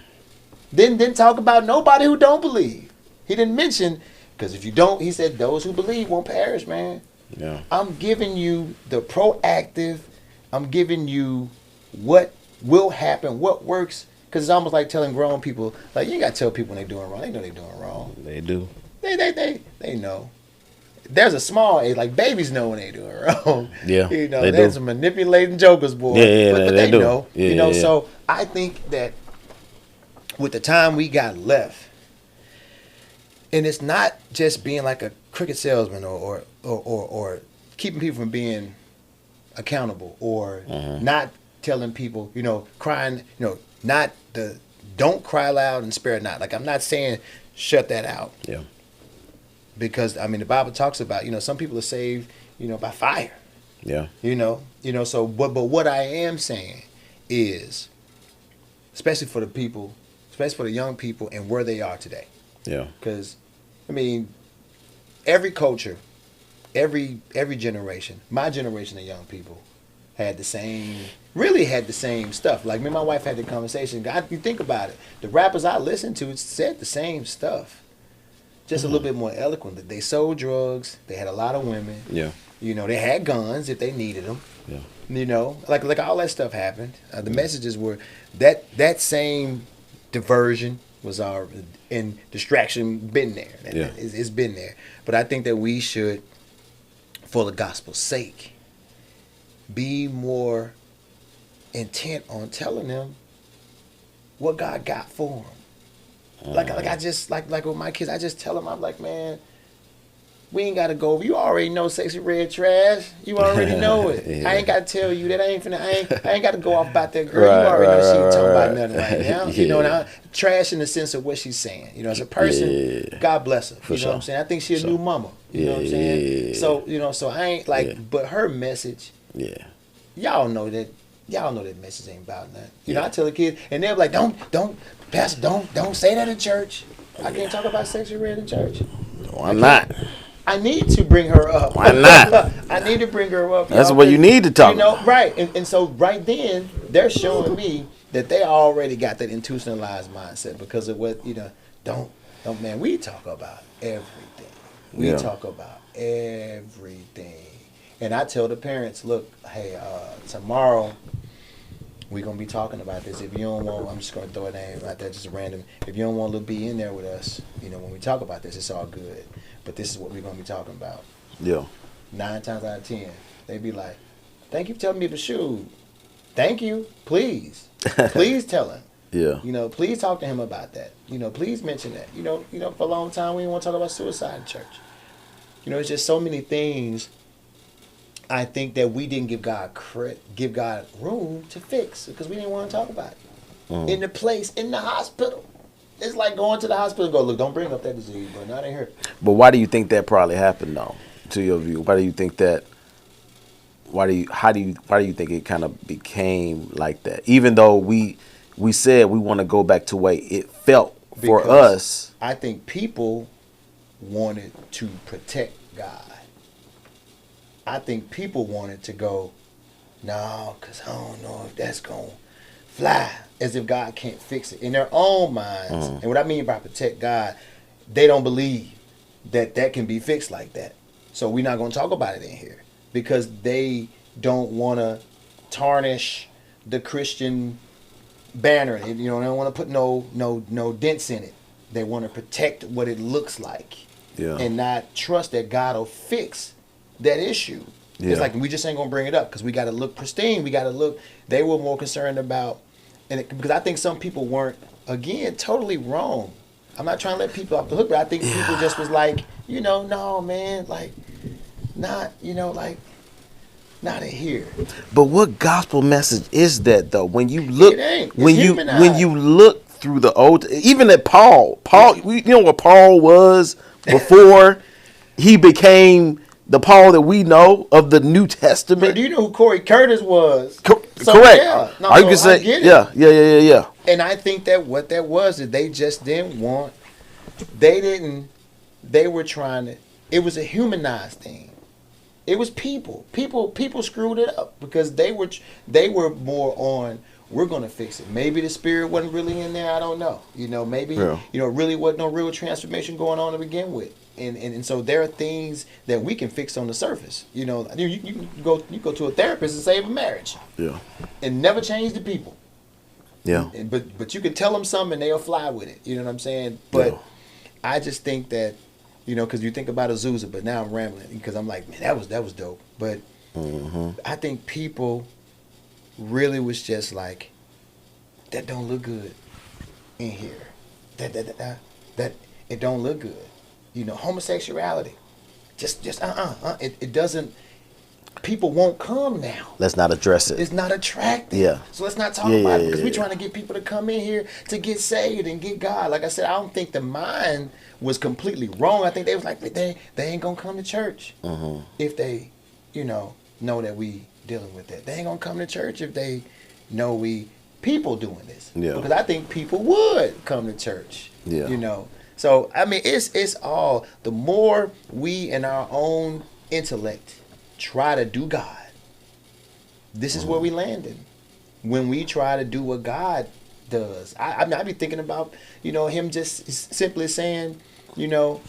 Didn't talk about nobody who don't believe. He didn't mention, because if you don't, he said those who believe won't perish, man. Yeah. I'm giving you the proactive. I'm giving you what will happen, what works. Because it's almost like telling grown people, like, you ain't got to tell people when they're doing wrong. They know they're doing wrong. They do. They know. There's a small age, like babies know when they're doing wrong. Yeah, you know, they there's do. some manipulating jokers, boy. Yeah, but they do. know. Yeah, you know, yeah. so I think that with the time we got left, and it's not just being like a cricket salesman or keeping people from being accountable or not telling people, you know, crying, you know, not the don't cry loud and spare not. Like, I'm not saying shut that out. Yeah. Because I mean the Bible talks about, you know, some people are saved, you know, by fire. Yeah. You know, so but what I am saying is, especially for the people, especially for the young people and where they are today. Yeah. Because I mean, every culture, every generation, my generation of young people had the same stuff. Like me and my wife had the conversation. You think about it. The rappers I listened to said the same stuff. Just a little bit more eloquent. That they sold drugs. They had a lot of women. Yeah. You know, they had guns if they needed them. Yeah. You know, like all that stuff happened. The messages were that same diversion was our and distraction been there. It's been there. But I think that we should, for the gospel's sake, be more intent on telling them what God got for them. Like I just like with my kids, I just tell them, I'm like, man, we ain't gotta go over. You already know Sexy Red trash. You already know it. Yeah. I ain't gotta tell you that. I ain't gotta go off about that girl. You already know she ain't talking about nothing right now. You know, now trash in the sense of what she's saying. You know, as a person, God bless her. You know what I'm saying? I think she a new mama. You know what I'm saying? Yeah. So, you know, so I ain't like, but her message, y'all know that message ain't about nothing. You know, I tell the kids, and they're like, Pastor, don't say that in church. I can't talk about Sexy Red in church. Why not? I need to bring her up. Why not? I need to bring her up. That's what you need to talk about. Right. And so right then, they're showing me that they already got that institutionalized mindset because of what, you know, don't, man, we talk about everything. We talk about everything. And I tell the parents, look, hey, tomorrow, we're going to be talking about this. If you don't want, I'm just going to throw a name out there, just random. If you don't want to be in there with us, you know, when we talk about this, it's all good. But this is what we're going to be talking about. Yeah. 9 times out of 10, they be like, thank you for telling me to shoot. Thank you. Please. Please tell him. Yeah. You know, please talk to him about that. You know, please mention that. You know, for a long time, we didn't want to talk about suicide in church. You know, it's just so many things I think that we didn't give God room to fix because we didn't want to talk about it. In the hospital. It's like going to the hospital and go, look, don't bring up that disease, but not in here. But why do you think that probably happened though, to your view? Why do you think that why do you think it kind of became like that? Even though we said we want to go back to the way it felt for us. I think people wanted to protect God. I think people wanted to go, no, because I don't know if that's going to fly, as if God can't fix it. In their own minds, and what I mean by protect God, they don't believe that can be fixed like that. So we're not going to talk about it in here because they don't want to tarnish the Christian banner. They don't want to put no dents in it. They want to protect what it looks like, and not trust that God will fix that issue. It's like we just ain't gonna bring it up because we got to look pristine. We got to look. They were more concerned about, because I think some people weren't, again, totally wrong. I'm not trying to let people off the hook, but I think people just was like, no, man, like, not, like, not in here. But what gospel message is that though? When you look, It ain't. It's when humanized. you look through the old, even at Paul, you know what Paul was before he became the Paul that we know of the New Testament. But do you know who Corey Curtis was? So, correct. Yeah. No, Or you so can say, I get it. yeah. And I think that what that was is they just didn't want. They were trying to. It was a humanized thing. It was people. People screwed it up because they were more on, we're gonna fix it. Maybe the spirit wasn't really in there. I don't know. Maybe really wasn't no real transformation going on to begin with. And so there are things that we can fix on the surface. You go to a therapist and save a marriage. Yeah. And never change the people. Yeah. But you can tell them something and they'll fly with it. You know what I'm saying? But I just think that, because you think about Azusa, but now I'm rambling because I'm like, man, that was dope. But I think people really was just like, that don't look good in here. That it don't look good. Homosexuality, just it doesn't. People won't come now. Let's not address it. It's not attractive. Yeah. So let's not talk about it because we're trying to get people to come in here to get saved and get God. Like I said, I don't think the mind was completely wrong. I think they was like, they ain't gonna come to church if they, know that we dealing with that. They ain't gonna come to church if they know we people doing this. Yeah. Because I think people would come to church. Yeah. So I mean, it's all the more we in our own intellect try to do God. This is where we landed. When we try to do what God does, I mean, I be thinking about him just simply saying, y'all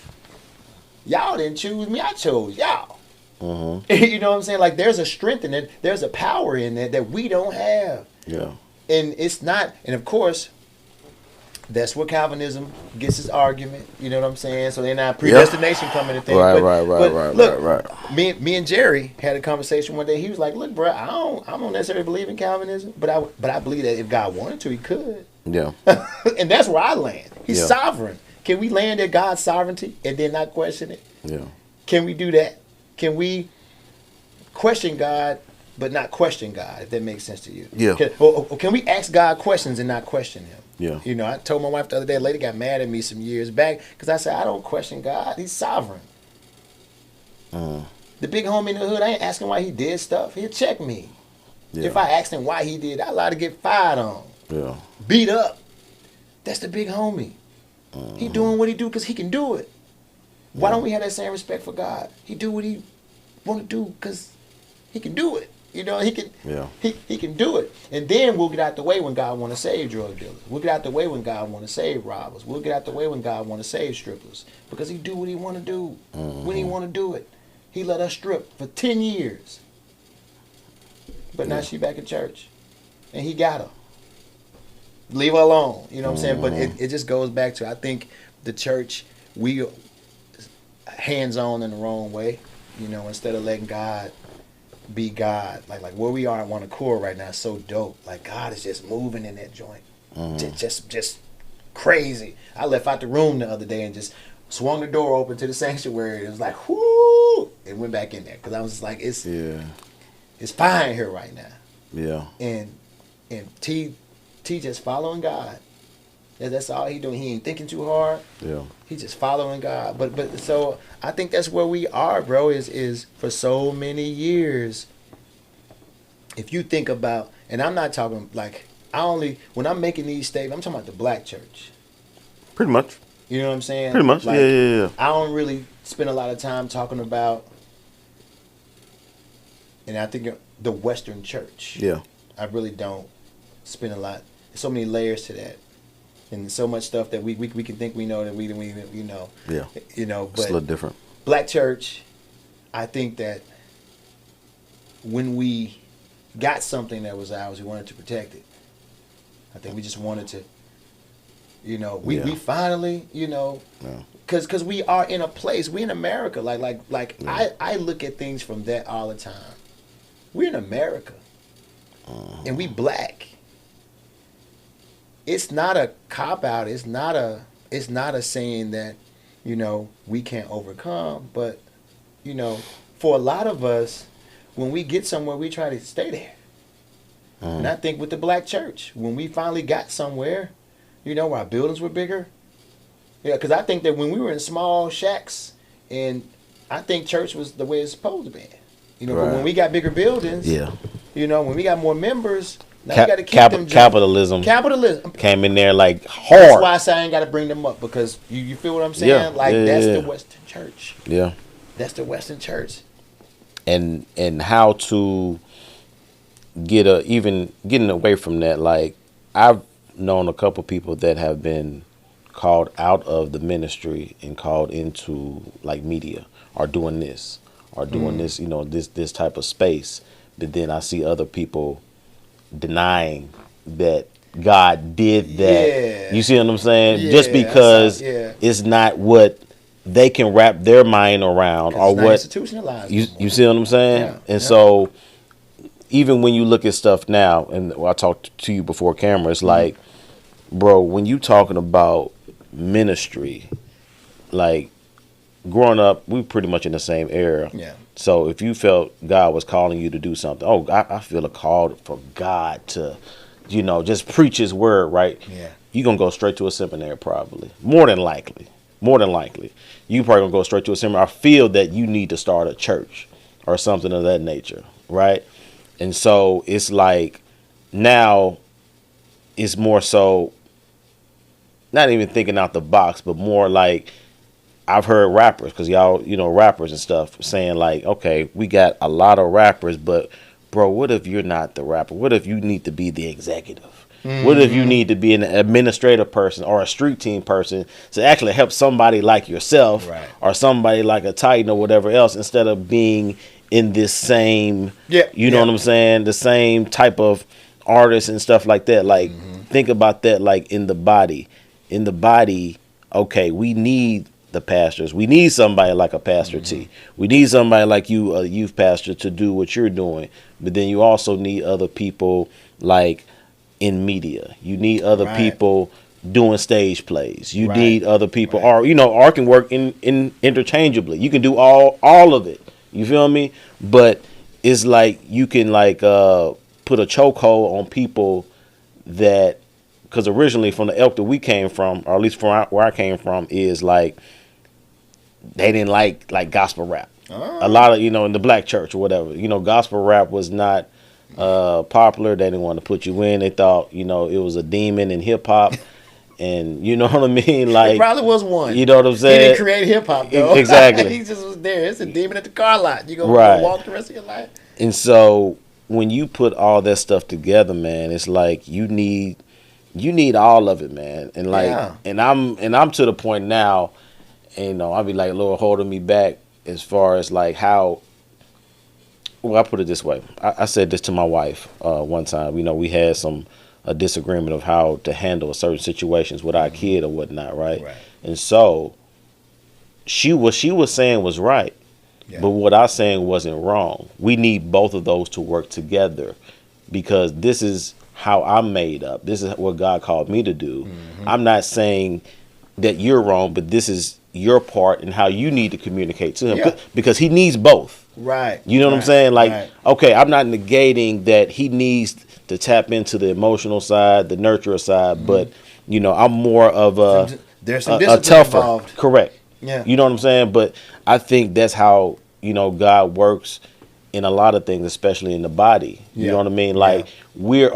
didn't choose me, I chose y'all. You know what I'm saying? Like there's a strength in it, there's a power in it that we don't have. Yeah. And it's not, and of course, that's where Calvinism gets its argument. You know what I'm saying? So they're not predestination coming to things. Right. Me and Jerry had a conversation one day. He was like, "Look, bro, I don't necessarily believe in Calvinism, but I believe that if God wanted to, He could." Yeah. And that's where I land. He's sovereign. Can we land at God's sovereignty and then not question it? Yeah. Can we do that? Can we question God but not question God? If that makes sense to you? Yeah. Can we ask God questions and not question Him? Yeah. I told my wife the other day, a lady got mad at me some years back because I said, I don't question God. He's sovereign. The big homie in the hood, I ain't asking why he did stuff. He'll check me. Yeah. If I asked him why he did, I'd like to get fired on. Yeah. Beat up. That's the big homie. He doing what he do because he can do it. Why don't we have that same respect for God? He do what he want to do because he can do it. He can. Yeah. He can do it, and then we'll get out the way when God want to save drug dealers. We'll get out the way when God want to save robbers. We'll get out the way when God want to save strippers because He do what He want to do when He want to do it. He let us strip for 10 years, but now she back in church, and He got her. Leave her alone. You know what I'm saying? But it just goes back to, I think the church, we hands on in the wrong way. Instead of letting God be God, like where we are at One Accord right now is so dope. Like God is just moving in that joint, just crazy. I left out the room the other day and just swung the door open to the sanctuary. It was like whoo, and went back in there because I was just like, it's fine here right now. Yeah. And T just following God. That's all he doing. He ain't thinking too hard. Yeah. He just following God. But so I think that's where we are, bro, is for so many years. If you think about, and I'm not talking like, when I'm making these statements, I'm talking about the black church. Pretty much. You know what I'm saying? Pretty much. Like, Yeah. I don't really spend a lot of time talking about, and I think the Western church. Yeah. I really don't spend a lot. There's so many layers to that. And so much stuff that we can think we know that we know. Yeah. But It's a little different. black church, I think that when we got something that was ours, we wanted to protect it. I think we just wanted to, we finally, because we are in a place, we in America, I look at things from that all the time. We're in America, and we black. It's not a cop out. It's not a saying that, we can't overcome. But, for a lot of us, when we get somewhere, we try to stay there. And I think with the black church, when we finally got somewhere, our buildings were bigger. Yeah, because I think that when we were in small shacks, and I think church was the way it's supposed to be. But when we got bigger buildings, when we got more members, now we got to keep them. Capitalism came in there like hard. That's why I say I ain't got to bring them up, because you feel what I'm saying? That's the Western church. Yeah. That's the Western church. And how to getting away from that. Like, I've known a couple people that have been called out of the ministry and called into like media, or doing this, this type of space. But then I see other people denying that God did that. Yeah. You see what I'm saying? Yeah, just because it's not what they can wrap their mind around, or what institutionalized. You see what I'm saying? And so even when you look at stuff now, and I talked to you before camera, it's like, bro, when you talking about ministry, like, growing up, we pretty much in the same era. Yeah. So if you felt God was calling you to do something, I feel a call for God to, just preach his word, right? Yeah. You're going to go straight to a seminary probably. More than likely. You probably going to go straight to a seminary. I feel that you need to start a church or something of that nature, right? And so it's like, now it's more so not even thinking out the box, but more like, I've heard rappers, because y'all, rappers and stuff, saying like, okay, we got a lot of rappers, but bro, what if you're not the rapper? What if you need to be the executive? Mm-hmm. What if you need to be an administrative person or a street team person to actually help somebody like yourself, right, or somebody like a Titan or whatever else, instead of being in this same, know what I'm saying, the same type of artists and stuff like that. Like, think about that, like in the body, okay, we need the pastors. We need somebody like a Pastor T. We need somebody like you, a youth pastor, to do what you're doing. But then you also need other people like in media. You need other people doing stage plays. You need other people, or art can work in interchangeably. You can do all of it. You feel me? But it's like you can like put a chokehold on people that, because originally from the elk that we came from, or at least from where I came from, is like, they didn't like gospel rap. A lot of, in the black church or whatever, gospel rap was not popular. They didn't want to put you in. They thought, it was a demon in hip hop. And you know what I mean? Like, it probably was one. You know what I'm saying? He didn't create hip hop, though. Exactly. He just was there. It's a demon at the car lot. You're going to walk the rest of your life. And so when you put all that stuff together, man, it's like you need all of it, man. And like, and I'm to the point now, and I'll be like, Lord, holding me back as far as like how. Well, I put it this way. I said this to my wife one time. We had a disagreement of how to handle certain situations with our kid or whatnot, right? And so what she was saying was right, but what I was saying wasn't wrong. We need both of those to work together, because this is how I'm made up. This is what God called me to do. I'm not saying that you're wrong, but this is your part and how you need to communicate to him, because he needs both. Right. You know what I'm saying? Like, okay, I'm not negating that he needs to tap into the emotional side, the nurturer side, but I'm more of there's some a tougher. Involved. Correct. Yeah. You know what I'm saying? But I think that's how God works in a lot of things, especially in the body. You know what I mean? Like, we're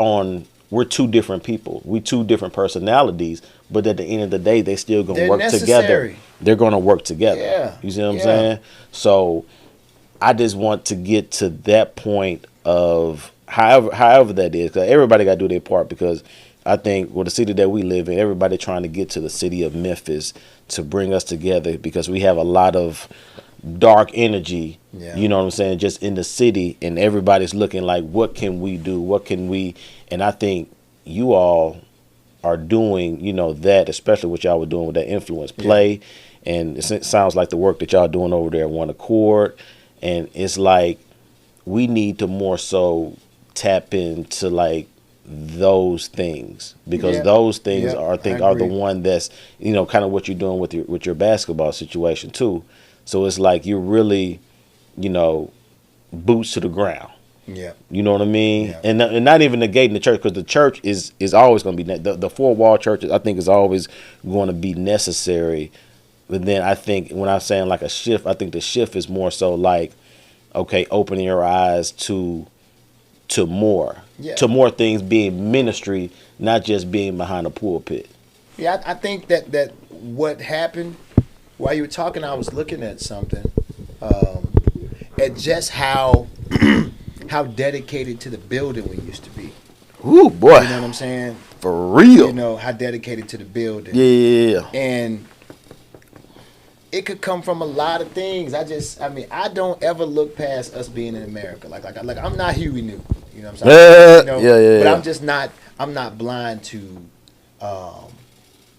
two different people. We two different personalities, but at the end of the day, they still gonna work together. They're gonna work together. Yeah. You see what I'm saying? So I just want to get to that point of however that is, because everybody got to do their part, because I think with the city that we live in, everybody trying to get to the city of Memphis to bring us together, because we have a lot of dark energy. Yeah. You know what I'm saying? Just in the city, and everybody's looking like, what can we do? What can we? And I think you all are doing, that, especially what y'all were doing with that influence play. And it sounds like the work that y'all doing over there at One Accord. And it's like we need to more so tap into like those things, because Yeah. those things Yeah, are, I I think, are the agree. one that's, kind of what you're doing with your basketball situation too. So it's like you're really, you know, boots to the ground. Yeah. You know what I mean? Yeah. And not even negating the church, because the church is always going to be the four wall church. I think is always going to be necessary. But then I think when I'm saying like a shift, I think the shift is more so like, okay, opening your eyes to more Yeah. to more things being ministry, not just being behind a pulpit. Yeah, I think that what happened while you were talking, I was looking at something, um, at just how how dedicated to the building we used to be. Ooh, boy, You know what I'm saying? for You real. know how dedicated to the building, Yeah, yeah, yeah. and it could come from a lot of things. I mean, I don't ever look past us being in America. Like I'm not Huey Newton. You know what I'm saying? Yeah, yeah, But yeah. I'm not blind to um,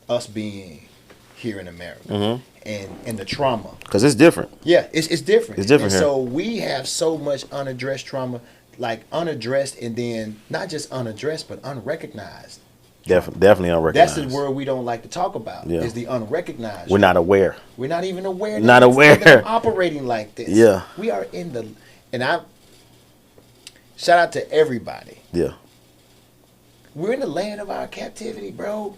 us being here in America Mm-hmm. and the trauma. Because it's different. Yeah, it's different. It's different And here. so we have so much unaddressed trauma, like unaddressed, and then not just unaddressed, but unrecognized. Definitely That's the unrecognized. word we don't like to talk about. Yeah. Is the unrecognized. We're not aware. We're not even aware. Not That I'm aware. operating like this. Yeah. We are in the, and I shout out to everybody. Yeah. We're in the land of our captivity, bro.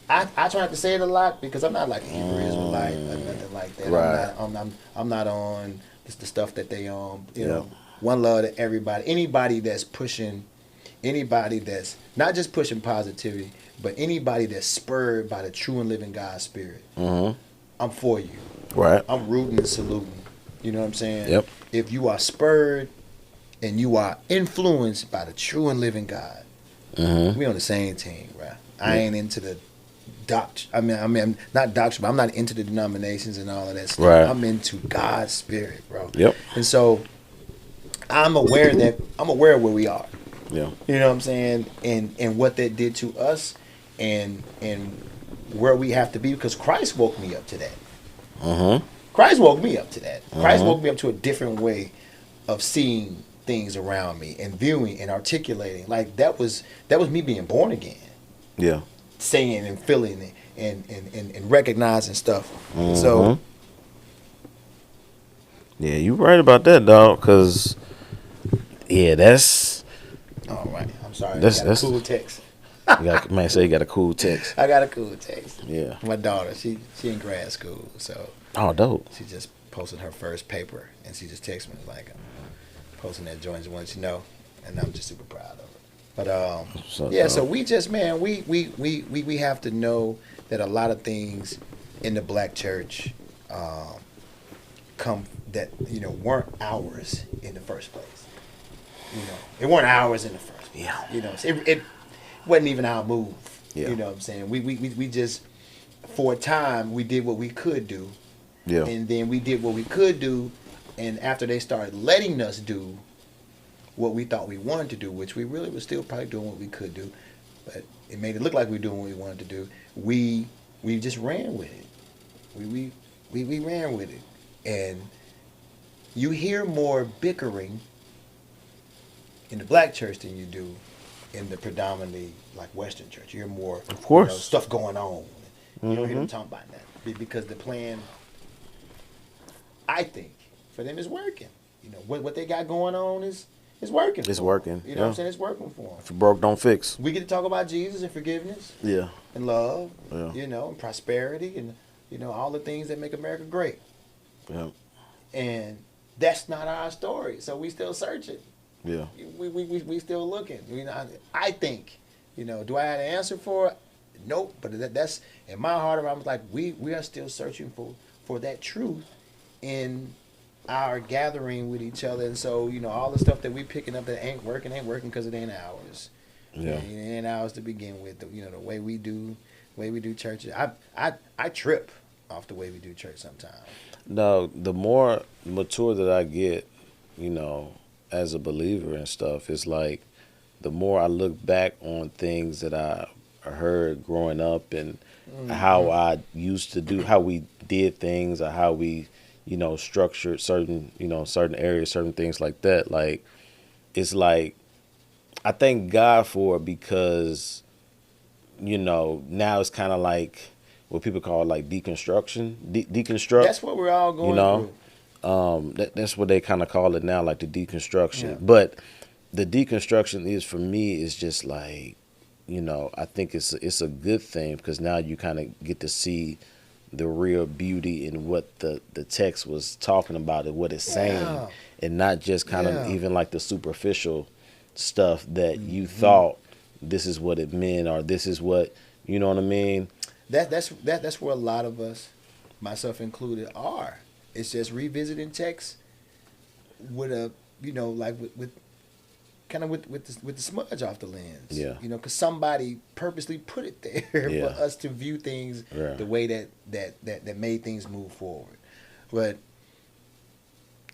I try not to say it a lot because I'm not like a Hebrew Israelite or nothing like that. Right. I'm not on the stuff that they on. You Yeah. know, one love to everybody. Anybody that's pushing, anybody that's not just pushing positivity, but anybody that's spurred by the true and living God spirit. Mm-hmm. I'm for you. Right. I'm rooting and saluting. You know what I'm saying? Yep. If you are spurred and you are influenced by the true and living God, Mm-hmm. we on the same team, right? I ain't into the I mean, not doctrine, but I'm not into the denominations and all of that stuff. Right. I'm into God's spirit, bro. Yep. And so I'm aware of where we are. Yeah. You know what I'm saying? And what that did to us, and where we have to be, because Christ woke me up to that. Mm-hmm. Christ woke me up to that. Christ Mhm. woke me up to a different way of seeing things around me and viewing and articulating. Like that was me being born again, Yeah. saying and feeling it and recognizing stuff. Mhm. So Yeah, you right about that, dog. Cause yeah, that's all right, I'm sorry. That's- I got a that's- cool text. you got, man. Say you got a cool text. I got a cool text. Yeah. My daughter, she in grad school, so Oh, dope. she just posted her first paper, and she just texted me like, I'm posting that joint, just wanted you to know, and I'm just super proud of her. But So yeah, dope. so we just, man, we have to know that a lot of things in the black church come that weren't ours in the first place. It weren't ours in the first place. Yeah. It wasn't even our move. Yeah. You know what I'm saying? We just, for a time, we did what we could do. Yeah. And then we did what we could do, and after they started letting us do what we thought we wanted to do, which we really was still probably doing what we could do, but it made it look like we were doing what we wanted to do. We just ran with it. We ran with it, and you hear more bickering in the black church than you do in the predominantly like Western church. You hear more, Of course. stuff going on. You don't hear them Mhm. talking about that because the plan, I think, for them is working. What they got going on is working. It's for 'em. working, You know what I'm yeah. saying? It's working for them. If you broke, don't fix. We get to talk about Jesus and forgiveness Yeah. and love, Yeah. and prosperity and all the things that make America great. Yeah. And that's not our story, so we still searching. Yeah. We still looking. I think, do I have an answer for it? Nope. But that's in my heart. I'm like, we are still searching for that truth in our gathering with each other. And so, all the stuff that we picking up that ain't working because it ain't ours. Yeah. It ain't ours to begin with. The way we do churches. I trip off the way we do church sometimes. No, the more mature that I get, you know, as a believer and stuff, it's like the more I look back on things that I heard growing up and how I used to do, how we did things, or how we, you know, structured certain, you know, certain areas, certain things like that. Like, it's like, I thank God for it because, you know, now it's kind of like what people call like deconstruction, deconstruct, That's what we're all you going know. through. That's what they kind of call it now, like the deconstruction. Yeah. But the deconstruction is, for me, is just like, you know, I think it's a good thing because now you kind of get to see the real beauty in what the text was talking about and what it's saying, Yeah. and not just kind of Yeah. even like the superficial stuff that you thought this is what it meant, or this is what, you know what I mean? That's where a lot of us, myself included, are. It's just revisiting text with a, you know, like with kind of with the smudge off the lens. Yeah. You know, because somebody purposely put it there Yeah. for us to view things Yeah. the way that made things move forward. But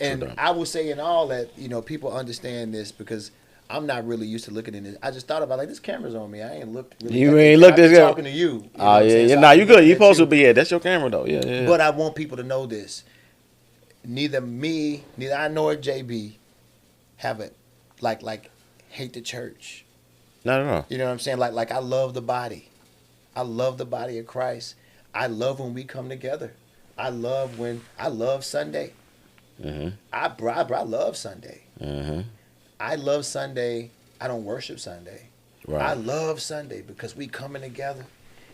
and True. I will say in all that, you know, people understand this because I'm not really used to looking in this. I just thought about like this camera's on me. I ain't looked really. You ain't looked I've been this talking to you. You know Oh what I'm yeah, saying? yeah. So Nah, I've you been good. looking You at supposed to be. Yeah, that's your camera though. Yeah, yeah. But I want people to know this. Neither I nor JB have it like hate the church. No, no, no. You know what I'm saying? Like I love the body. I love the body of Christ. I love when we come together. I love Sunday. Mhm. I love Sunday. Mhm. I love Sunday. I don't worship Sunday. I Right. love Sunday because we coming together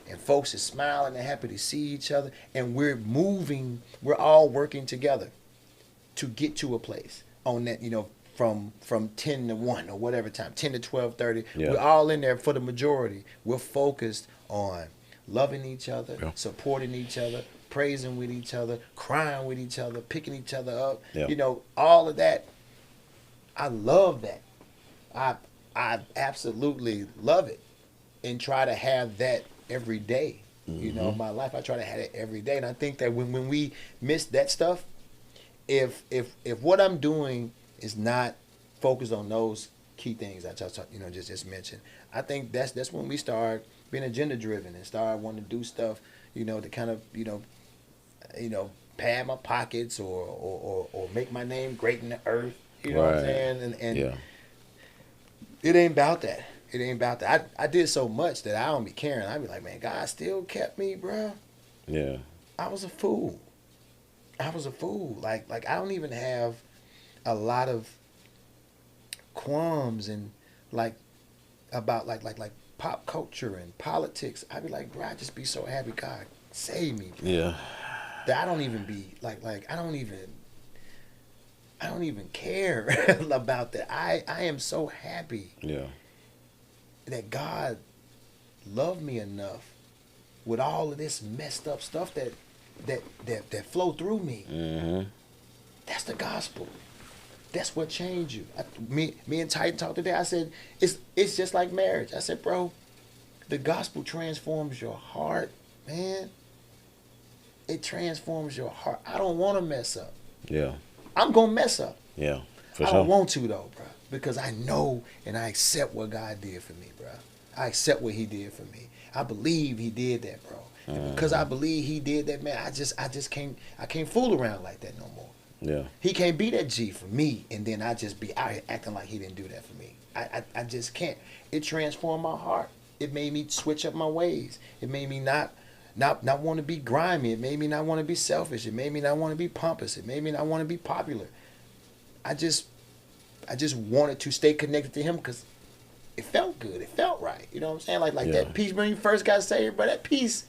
and folks is smiling and happy to see each other and we're moving, we're all working together to get to a place on that, you know, from 10 to 1 or whatever time, 10 to 12:30. Yeah. We're all in there for the majority. We're focused on loving each other, Yeah. supporting each other, praising with each other, crying with each other, picking each other up. Yeah. You know, all of that. I love that. I absolutely love it and try to have that every day. You know, in my life I try to have it every day. And I think that when we miss that stuff, if what I'm doing is not focused on those key things I just mentioned, I think that's when we start being agenda driven and start wanting to do stuff, you know, to kind of, pad my pockets or make my name great in the earth. You know what I'm Right. saying? And Yeah. it ain't about that. It ain't about that. I did so much that I don't be caring. I be like, man, God still kept me, bro. Yeah. I was a fool. I was a fool. Like I don't even have a lot of qualms and like about like pop culture and politics. I be like, bro, I just be so happy God saved me, bro. Yeah. That I don't even be like I don't even care about that. I am so happy Yeah. that God loved me enough with all of this messed up stuff that flow through me. Mhm. That's the gospel. That's what changed you. Me and Titan talked today. I said it's just like marriage. I said, bro, the gospel transforms your heart, man. It transforms your heart. I don't want to mess up. Yeah. I'm gonna mess up. Yeah. For I sure. don't want to though, bro, because I know and I accept what God did for me, bro. I accept what He did for me. I believe He did that, bro. And because I believe He did that, man, I just can't fool around like that no more. Yeah. He can't be that G for me, and then I just be out here acting like He didn't do that for me. I just can't. It transformed my heart. It made me switch up my ways. It made me not want to be grimy. It made me not want to be selfish. It made me not want to be pompous. It made me not want to be popular. I just wanted to stay connected to Him because it felt good. It felt right. You know what I'm saying? Like Yeah. that peace when you first got saved, bro. That peace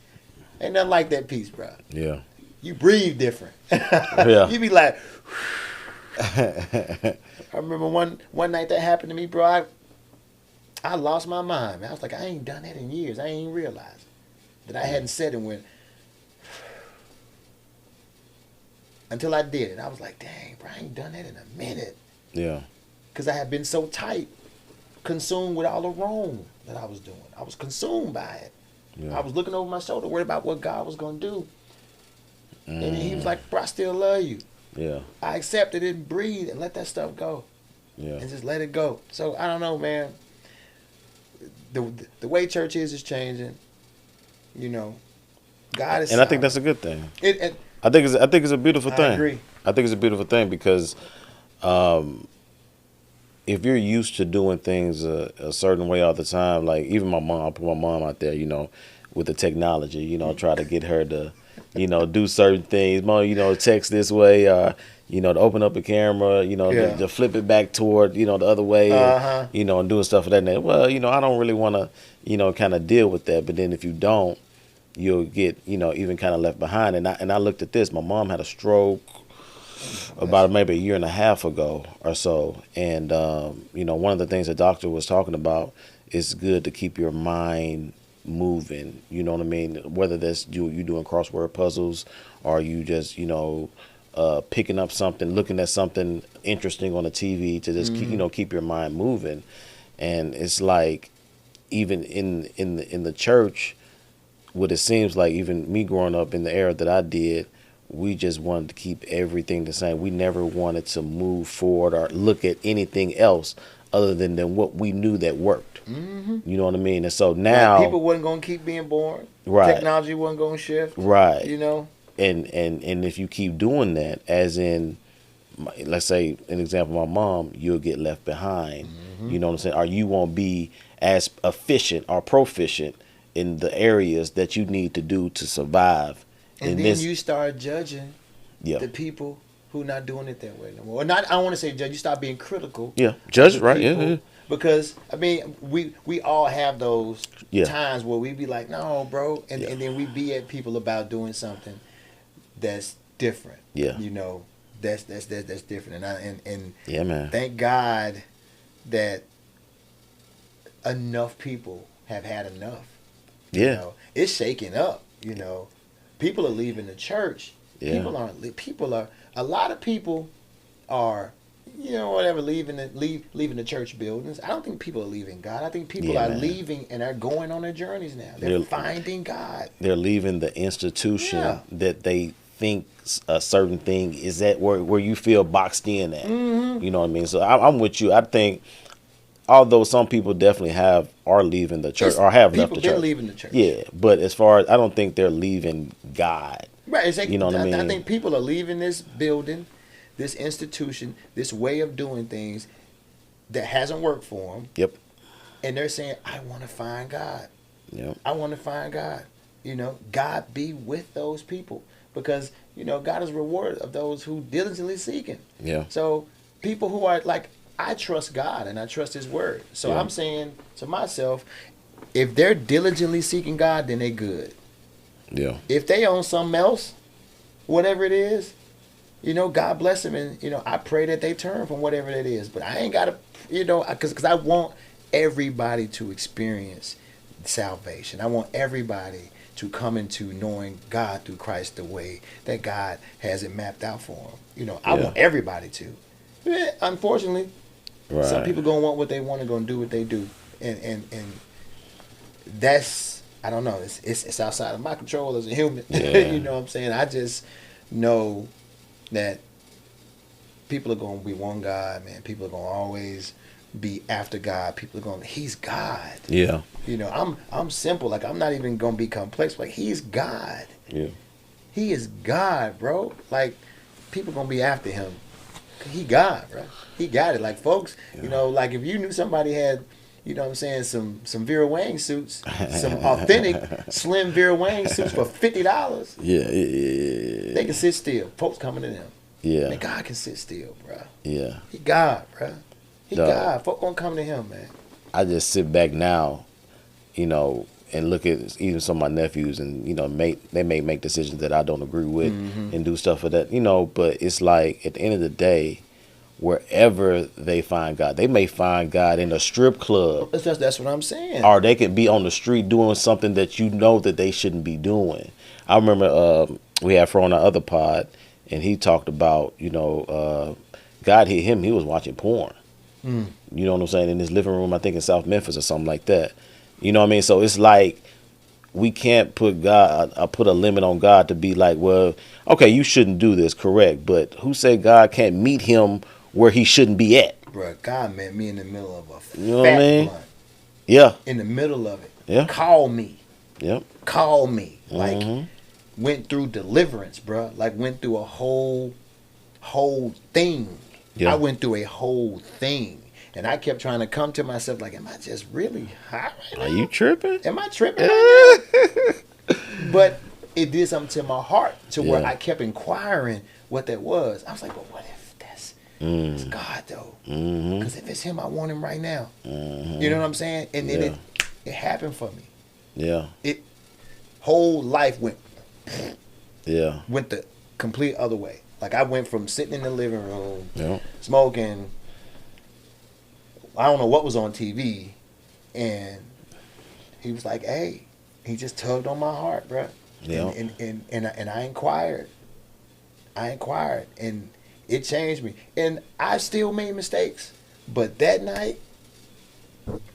ain't nothing like that peace, bro. Yeah. You breathe different. Yeah. You be like. I remember one night that happened to me, bro. I lost my mind, man. I was like, I ain't done that in years. I ain't even realized that I hadn't said it when until I did it. I was like, dang, bro, I ain't done that in a minute. Yeah. Because I had been so tight, consumed with all the wrong that I was doing. I was consumed by it. Yeah. I was looking over my shoulder, worried about what God was going to do. And he was like, bro, I still love you. Yeah. I accepted it and breathe and let that stuff go. Yeah. And just let it go. So I don't know, man. The way church is changing. You know, God is. And I think that's a good thing. It I think it's a beautiful thing. I agree. I think it's a beautiful thing because if you're used to doing things a certain way all the time, like even my mom, I put my mom out there, with the technology, try to get her to, do certain things. Mom, text this way, to open up a camera, to flip it back toward, the other way, and doing stuff of that nature. Well, I don't really want to, kind of deal with that. But then if you don't, you'll get, even kind of left behind. And I looked at this. My mom had a stroke about maybe a year and a half ago or so. And, one of the things the doctor was talking about is good to keep your mind moving. You know what I mean? Whether that's you doing crossword puzzles or you just, picking up something, looking at something interesting on the TV to just keep your mind moving. And it's like even in the church, what it seems like, even me growing up in the era that I did, we just wanted to keep everything the same. We never wanted to move forward or look at anything else other than what we knew that worked. You know what I mean? And so now people wasn't going to keep being born. Right. Technology wasn't going to shift. Right. And if you keep doing that, as in, let's say an example, my mom, you'll get left behind. You know what I'm saying? Or you won't be as efficient or proficient in the areas that you need to do to survive. And then you start judging the people who not doing it that way no more. Or not, I don't want to say judge. You start being critical. Yeah, judge it, right? Yeah. Because we all have those times where we be like, no, bro, and then we be at people about doing something that's different. Yeah. That's different. And yeah, man. Thank God that enough people have had enough. Yeah. It's shaking up. People are leaving the church. Yeah. A lot of people are, leaving the church buildings. I don't think people are leaving God. I think people are leaving and are going on their journeys now. They're finding God. They're leaving the institution that they think a certain thing is at where you feel boxed in at. You know what I mean? So I'm with you. I think, although some people definitely are leaving the church or have left the church. People been leaving the church. Yeah, but as far as, I don't think they're leaving God. Right. Exactly. You know what I mean? I think people are leaving this building, this institution, this way of doing things that hasn't worked for them. Yep. And they're saying, I want to find God. Yep. I want to find God. God be with those people. Because, God is rewarded of those who diligently seek Him. Yeah. So people who are like, I trust God and I trust His word. So I'm saying to myself, if they're diligently seeking God, then they good. Yeah. If they own something else, whatever it is, God bless them. And, I pray that they turn from whatever it is. But I ain't got to, because I want everybody to experience salvation. I want everybody to come into knowing God through Christ the way that God has it mapped out for them. I want everybody to. Unfortunately, some people gonna want what they want and gonna do what they do, and that's, I don't know. It's outside of my control as a human. Yeah. You know what I'm saying? I just know that people are gonna be one God, man. People are gonna always be after God. People are going, He's God. Yeah. I'm simple. Like, I'm not even gonna be complex. Like, He's God. Yeah. He is God, bro. Like, people gonna be after Him. He God, bro. He got it. Like, folks, like if you knew somebody had, some Vera Wang suits, some authentic slim Vera Wang suits for $50. Yeah. They can sit still. Folks coming to them. Yeah. Man, God can sit still, bro. Yeah. He God, bro. He God. Folk gonna come to Him, man. I just sit back now, and look at even some of my nephews, and they may make decisions that I don't agree with, and do stuff for that, But it's like, at the end of the day, wherever they find God, they may find God in a strip club. That's what I'm saying. Or they could be on the street doing something that that they shouldn't be doing. I remember we had Fro on our other pod, and he talked about God hit him. He was watching porn. You know what I'm saying? In his living room, I think in South Memphis or something like that. You know what I mean? So it's like, we can't put God. I put a limit on God to be like, well, okay, you shouldn't do this, correct? But who said God can't meet him where he shouldn't be at? Bruh, God met me in the middle of a You know what I fat mean? blunt. Yeah. In the middle of it. Yeah. Call me. Yep. Call me. Like, Mm-hmm. went through deliverance, bruh. Like, went through a whole thing. Yeah. I went through a whole thing. And I kept trying to come to myself like, am I just really high right now? Are you tripping? Am I tripping right now? But it did something to my heart to where Yeah. I kept inquiring what that was. I was like, but what if that's it's God though? Mm-hmm. Because if it's him, I want him right now. Mm-hmm. You know what I'm saying? And then Yeah. it happened for me. Yeah. It whole life went Yeah. the complete other way. Like I went from sitting in the living room, Yeah. smoking. I don't know what was on TV, and he was like, "Hey," he just tugged on my heart, bro. Yeah. And I inquired. And it changed me. And I still made mistakes, but that night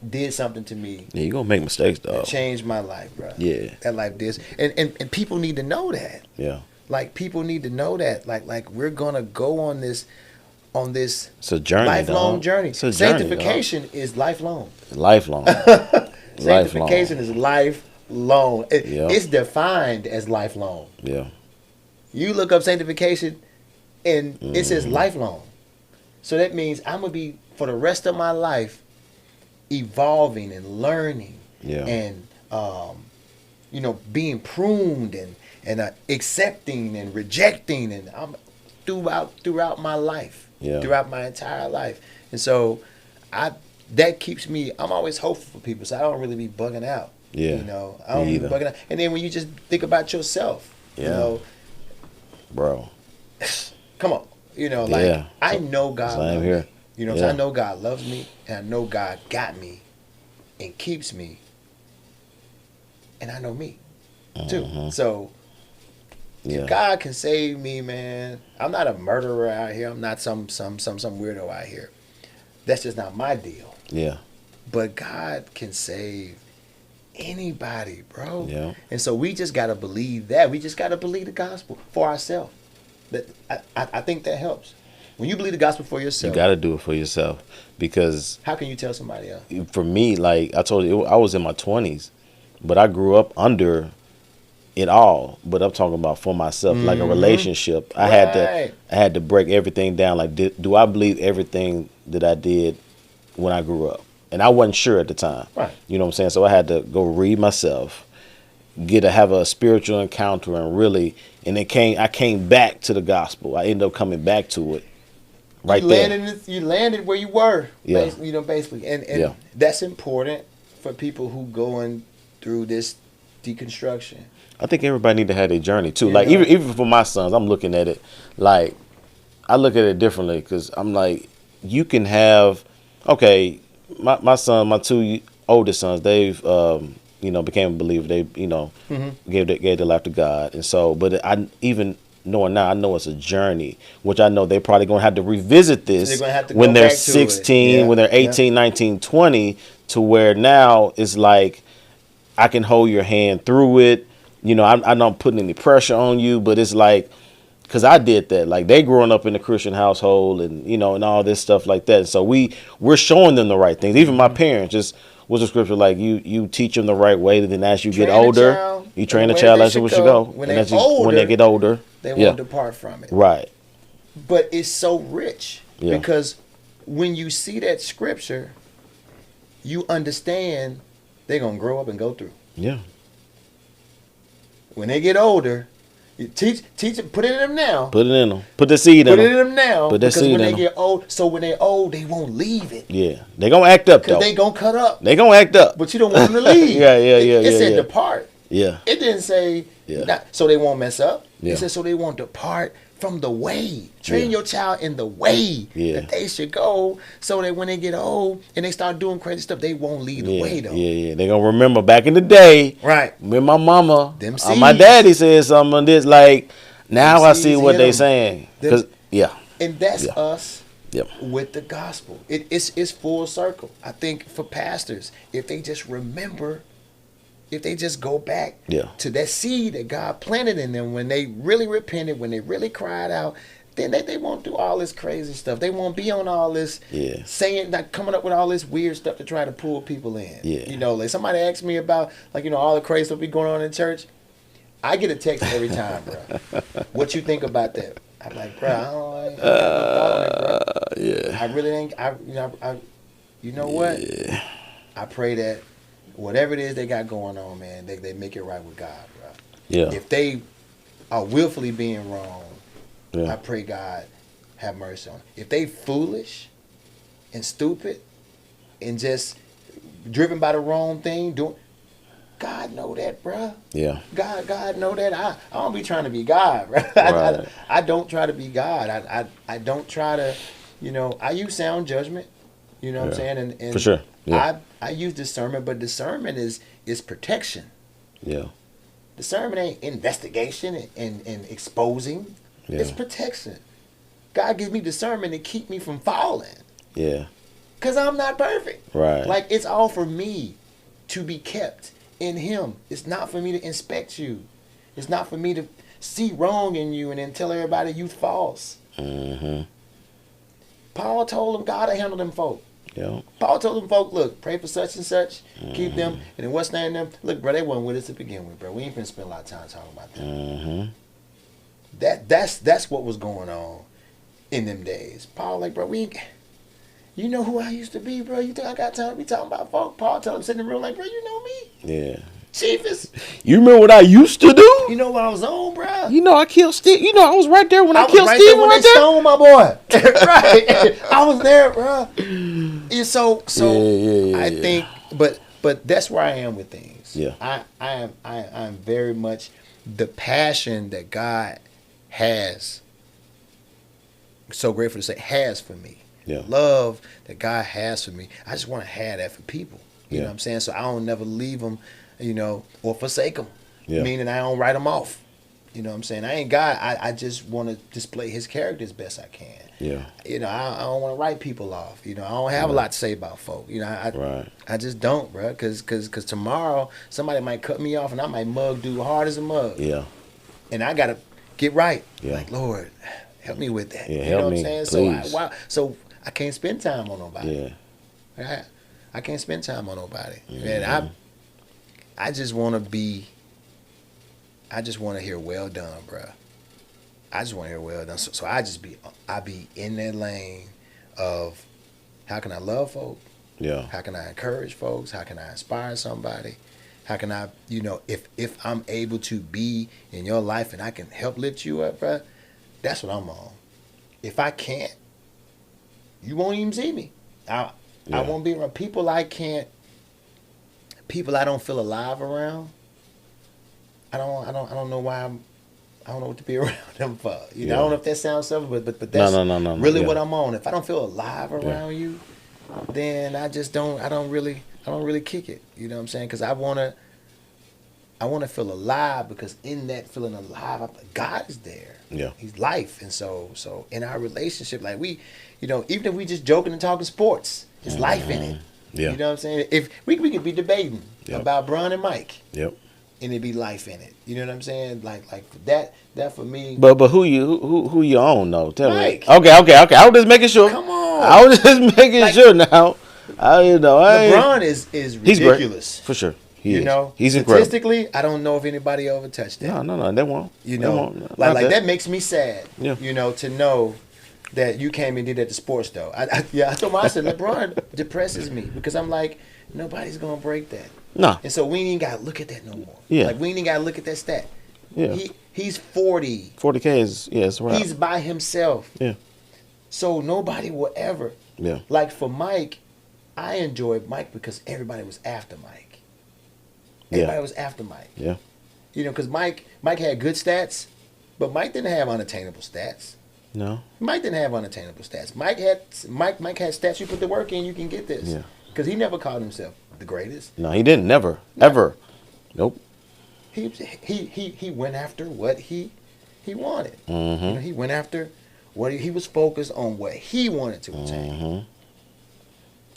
did something to me. Yeah, you gonna make mistakes, That dog. changed my life, bro. Yeah. That life did, and people need to know that. Yeah. Like people need to know that. Like we're gonna go on this It's a journey, lifelong dog. journey. It's a journey, Sanctification is lifelong. dog. Lifelong. Sanctification is lifelong. Yeah. It's defined as lifelong. Yeah. You look up sanctification, and it says Mm-hmm. lifelong. So that means I'm gonna be for the rest of my life evolving and learning, Yeah. and being pruned and accepting and rejecting, and I'm throughout my life, Yeah. throughout my entire life. And so that keeps me. I'm always hopeful for people, so I don't really be bugging out. Yeah. I don't Me be either. bugging out. And then when you just think about yourself, Yeah. Bro. come on, like Yeah. I know God Same loves here. me. So Yeah. I know God loves me, and I know God got me, and keeps me, and I know me too. Mhm. So Yeah. God can save me, man. I'm not a murderer out here. I'm not some weirdo out here. That's just not my deal. Yeah. But God can save anybody, bro. Yeah. And so we just gotta believe that. We just gotta believe the gospel for ourselves. That I think that helps. When you believe the gospel for You yourself, got to do it for yourself because how can you tell somebody else? for me, like I told you, I was in my 20s, but I grew up under it all. But I'm talking about for myself, like a relationship. I Right. had to break everything down. Like, do I believe everything that I did when I grew up? And I wasn't sure at the time. Right. You know what I'm saying? So I had to go read myself, have a spiritual encounter, and really, and I came back to the gospel. I ended up coming back to it. Right there. You landed where you were. Yeah. Basically. And Yeah. that's important for people who going through this deconstruction. I think everybody need to have their journey too. You Like know? even for my sons, I'm looking at it like I look at it differently because I'm like, you can have, okay, my son, my two oldest sons, they've became a believer. They gave their life to God, and so, but I even knowing now, I know it's a journey, which I know they're probably gonna have to revisit this They're gonna have to when go they're back to it. 16, Yeah. when they're 18, 19, 20, to where now it's like I can hold your hand through it. I'm not putting any pressure on you, but it's like, because I did that. Like they growing up in a Christian household and, and all this stuff like that. So we're showing them the right things. Even my parents, just was the scripture like you teach them the right way. Then as you get Train the older, child you train in the the way child they as should we should go. go. When And they when they get older, They yeah, won't depart from it. right, But it's so rich Yeah. because when you see that scripture, you understand they're gonna grow up and go through. yeah, When they get older, you teach it, put it in them now. put it in them, put the seed in Put it in them. them now. Put that because seed when in they them. get old, so when they're old, they won't leave it. Yeah, they gonna act up Because though. they gonna cut up. They gonna act up. But you don't want them to leave. Yeah, It said yeah. depart. Yeah, It didn't say Yeah. so they won't mess up. Yeah. It said so they won't depart from the way. Train Yeah. your child in the way Yeah. that they should go, so that when they get old and they start doing crazy stuff, they won't leave the yeah, way though. yeah. They gonna remember back in the day. Right. When my mama, Them my seeds. daddy said something on this, like now Them I see seeds what hit they 'em. saying. Them- 'Cause yeah, And that's Yeah. us Yep. with the gospel. It's full circle. I think for pastors, if they just remember if they just go back Yeah. to that seed that God planted in them when they really repented, when they really cried out, then they won't do all this crazy stuff. They won't be on all this saying, like coming up with all this weird stuff to try to pull people in. Yeah. You know, like somebody asked me about like, you know, all the crazy stuff be going on in church. I get a text every time, bro. What you think about that? I'm like, bro, I ain't got no thought on it, bro. Yeah. I really ain't. You know what? Yeah. I pray that whatever it is they got going on, man, they make it right with God, bro. Yeah. If they are willfully being wrong, Yeah. I pray God have mercy on them. If they foolish and stupid and just driven by the wrong thing, God know that, bro. Yeah. God know that. I don't be trying to be God, bro. Right. I don't try to be God. I don't try to, you know, I use sound judgment. You know what I'm saying? And for sure. Yeah. I use discernment, but discernment is protection. Yeah. Discernment ain't investigation and exposing. Yeah. It's protection. God gives me discernment to keep me from falling. Yeah. Because I'm not perfect. Right. Like, it's all for me to be kept in Him. It's not for me to inspect you. It's not for me to see wrong in you and then tell everybody you false. Mm-hmm. Paul told them God to handle them folk. Yeah. Paul told them folk, look, pray for such and such, keep them, and then what's name them? Look, bro, they wasn't with us to begin with, bro. We ain't finna spend a lot of time talking about that. Mm-hmm. That's what was going on in them days. Paul, like, bro, you know who I used to be, bro. You think I got time to be talking about folk? Paul tell him, sit in the room, like, bro, you know me. Yeah. Chiefest. You remember what I used to do? You know what I was on, bro. You know I killed Steve. You know I was right there when I was killed right Steve. there when they stoned my boy. Right. I was there, bro. And so I think, but that's where I am with things. Yeah. I'm very much the passion that God has. So grateful to say has for me. Yeah. Love that God has for me. I just want to have that for people. You know Yeah. what I'm saying? So I don't never leave them, you know, or forsake them. Yeah. Meaning I don't write them off. You know what I'm saying? I ain't God. I just want to display His character as best I can. Yeah. You know, I don't want to write people off. You know, I don't have a lot to say about folk. You know, I just don't, bro. Cause tomorrow somebody might cut me off and I might mug dude hard as a mug. Yeah. And I gotta get right. Yeah. Like, Lord, help me with that. Yeah, you help know what me, I'm saying? please. So I can't spend time on nobody. Yeah. I can't spend time on nobody. Mm-hmm. And I just want to hear well done, bro. I just want to hear well done. So I be in that lane of how can I love folk? Yeah. How can I encourage folks? How can I inspire somebody? How can I, you know, if I'm able to be in your life and I can help lift you up, bro, that's what I'm on. If I can't, you won't even see me. I won't be around people I don't feel alive around. I don't know why I don't know what to be around them for. You know, I don't know if that sounds selfish, but that's no, really what I'm on. If I don't feel alive around you, then I don't really kick it. You know what I'm saying? Because I want to feel alive, because in that feeling alive, God is there. Yeah. He's life. And so in our relationship, like we, you know, even if we just joking and talking sports, it's life in it. Yeah. You know what I'm saying? If we could be debating about Bron and Mike. Yep. And it'd be life in it. You know what I'm saying? Like that for me. But who you own though? Tell Mike. me. Okay. I was just making sure. Come on. I was just making sure now. LeBron is ridiculous. For sure. You know, he's incredible. Statistically, I don't know if anybody ever touched that. No, they won't. You know, they won't. like that makes me sad. Yeah. You know, to know that you came and did that to sports though. I told myself, I said LeBron depresses me, because I'm like, nobody's gonna break that. No. And so we ain't gotta look at that no more. Yeah. Like we ain't gotta look at that stat. Yeah. He's 40. 40K is it's right. He's by himself. Yeah. So nobody will ever. Yeah. Like for Mike, I enjoyed Mike because everybody was after Mike. Everybody was after Mike. Yeah. You know, because Mike had good stats, but Mike didn't have unattainable stats. No. Mike didn't have unattainable stats. Mike had stats. You put the work in, you can get this. Yeah. Because he never called himself the greatest. No, he didn't. Never. Ever. Nope. He went after what he wanted. Mm-hmm. You know, he went after what he was focused on, what he wanted to attain. Mm-hmm.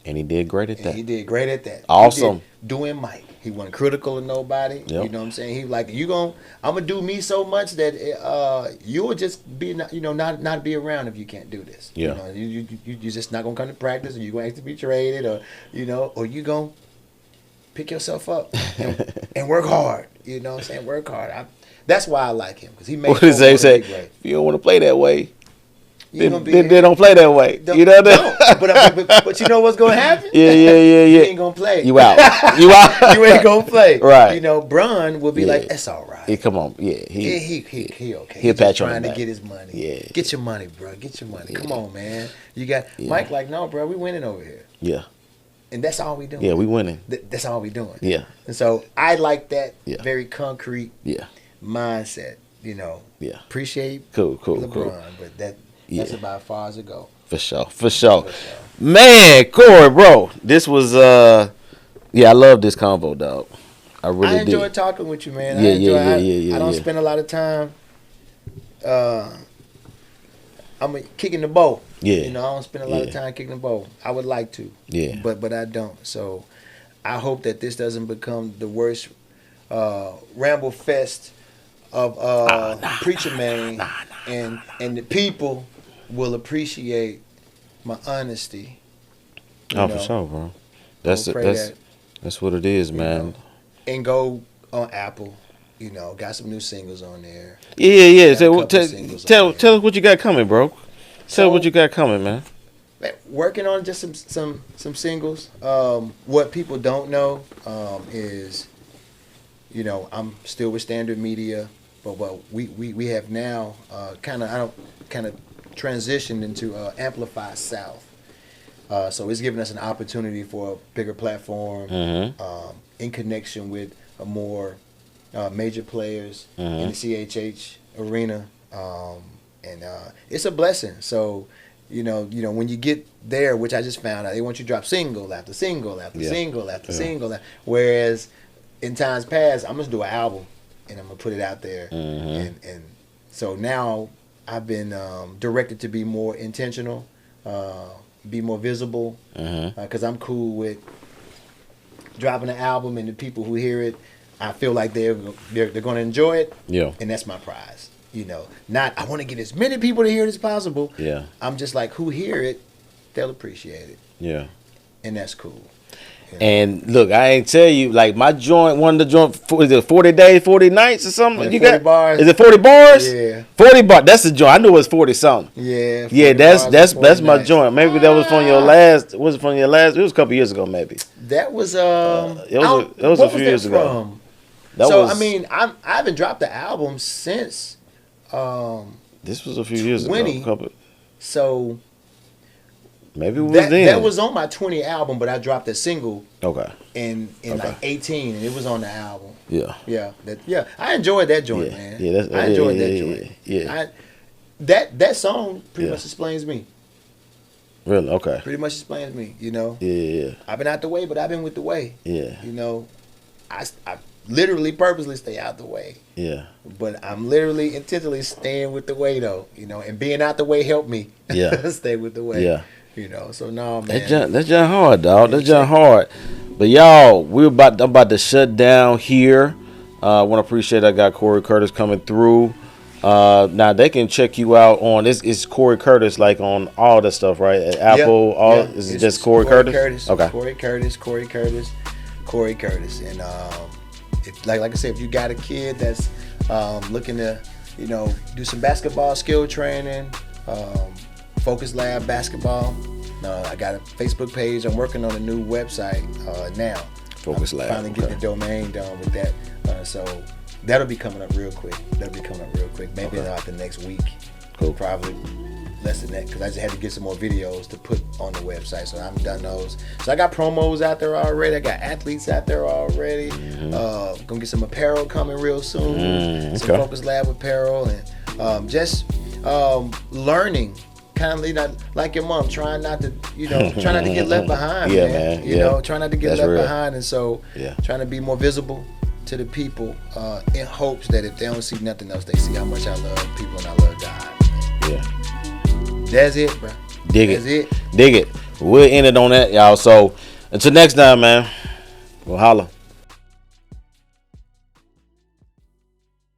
And he did great at And that. he did great at that. Awesome. He did doing Mike. He wasn't critical of nobody. Yep. You know what I'm saying? He like, I'm gonna do me so much that you'll just be not be around if you can't do this. Yeah. You're just not gonna come to practice, or you're going to be traded, or or you gonna pick yourself up and work hard. You know what I'm saying? Work hard. That's why I like him, because he makes. What does they say? If you don't want to play that way, they don't play that way. Don't, you know that? But you know what's gonna happen? Yeah. You ain't gonna play. You out. You out. You ain't gonna play. Right. Bron will be like, "It's all right. Yeah, come on. Yeah. He okay. He'll pat you on trying the to back. get his money. Yeah. Get your money, bro. Get your money. Yeah. Come on, man. You got Mike. Like, no, bro. We winning over here, Yeah. and that's all we doing. Yeah, we winning. That's all we doing. Yeah. And so I like that Yeah. very concrete Yeah. mindset. Yeah. Appreciate Cool. LeBron, but that's Yeah. about as far as it go. For sure. Man, Corey, bro, this was I love this convo, dog. I really I enjoy did. talking with you, man. Yeah. I don't spend a lot of time. I'm kicking the ball. Yeah. I don't spend a lot of time kicking the ball. I would like to. Yeah. But I don't. So I hope that this doesn't become the worst ramble fest of Preacher Man, and the people will appreciate my honesty. For sure, bro. That's what it is, man. And go on Apple. Got some new singles on there. Yeah. Got a So, couple singles tell on there. us what you got coming, bro. Tell what you got coming, man. Working on just some singles. What people don't know is, I'm still with Standard Media, but what we have now kind of transitioned into Amplify South. So it's giving us an opportunity for a bigger platform in connection with a more major players in the CHH arena, and it's a blessing. So when you get there, which I just found out, they want you to drop single after single after single after single. Whereas in times past, I'm just do an album and I'm gonna put it out there, and so now I've been directed to be more intentional, be more visible, because I'm cool with dropping an album and the people who hear it, I feel like they're going to enjoy it. Yeah. And that's my prize. Not I want to get as many people to hear it as possible. Yeah. I'm just like, who hear it, they'll appreciate it. Yeah. And that's cool. And look, I ain't tell you, like my joint, one of the joint, is it 40 days, 40 nights or something? You 40 got bars. Is it 40 bars? Yeah. 40 bars. That's the joint. I knew it was 40 something. Yeah. Yeah, that's my nights. joint. Maybe that was from your last. Was it from your last? It was a couple years ago, maybe. That was It was a few years ago. I haven't dropped the album since This was a few years 20. ago. So Maybe it was that then. was on my 20 album, but I dropped a single Okay. in like 18, and it was on the album. Yeah. Yeah, I enjoyed that joint, Yeah. man. Yeah, I enjoyed that joint. Yeah. That song pretty much explains me. Really? Okay. Pretty much explains me. Yeah. I've been out the way, but I've been with the way. Yeah. I literally purposely stay out the way. Yeah. But I'm literally intentionally staying with the way though. And being out the way helped me. Yeah. Stay with the way. Yeah. So no, man. That's just hard, dog. That's just hard. But y'all, I'm about to shut down here. I want to appreciate I got Corey Curtis coming through. Now they can check you out on it's Corey Curtis like on all that stuff, right? At Apple, is it just Corey Curtis? Okay. Corey Curtis. And like I said, if you got a kid that's looking to, do some basketball skill training, Focus Lab basketball. I got a Facebook page. I'm working on a new website now. Focus Lab. Finally getting the domain done with that. So that'll be coming up real quick. Maybe not the next week. Cool. Probably less than that because I just had to get some more videos to put on the website. So I haven't done those. So I got promos out there already. I got athletes out there already. Gonna get some apparel coming real soon. Some Focus Lab apparel and just learning. Kind of not like your mom, trying not to get left behind. Yeah, man. Trying not to get left real. behind, and so trying to be more visible to the people in hopes that if they don't see nothing else, they see how much I love people and I love God. Yeah. That's it, bro. Dig it. We'll end it on that, y'all. So until next time, man. We'll holla.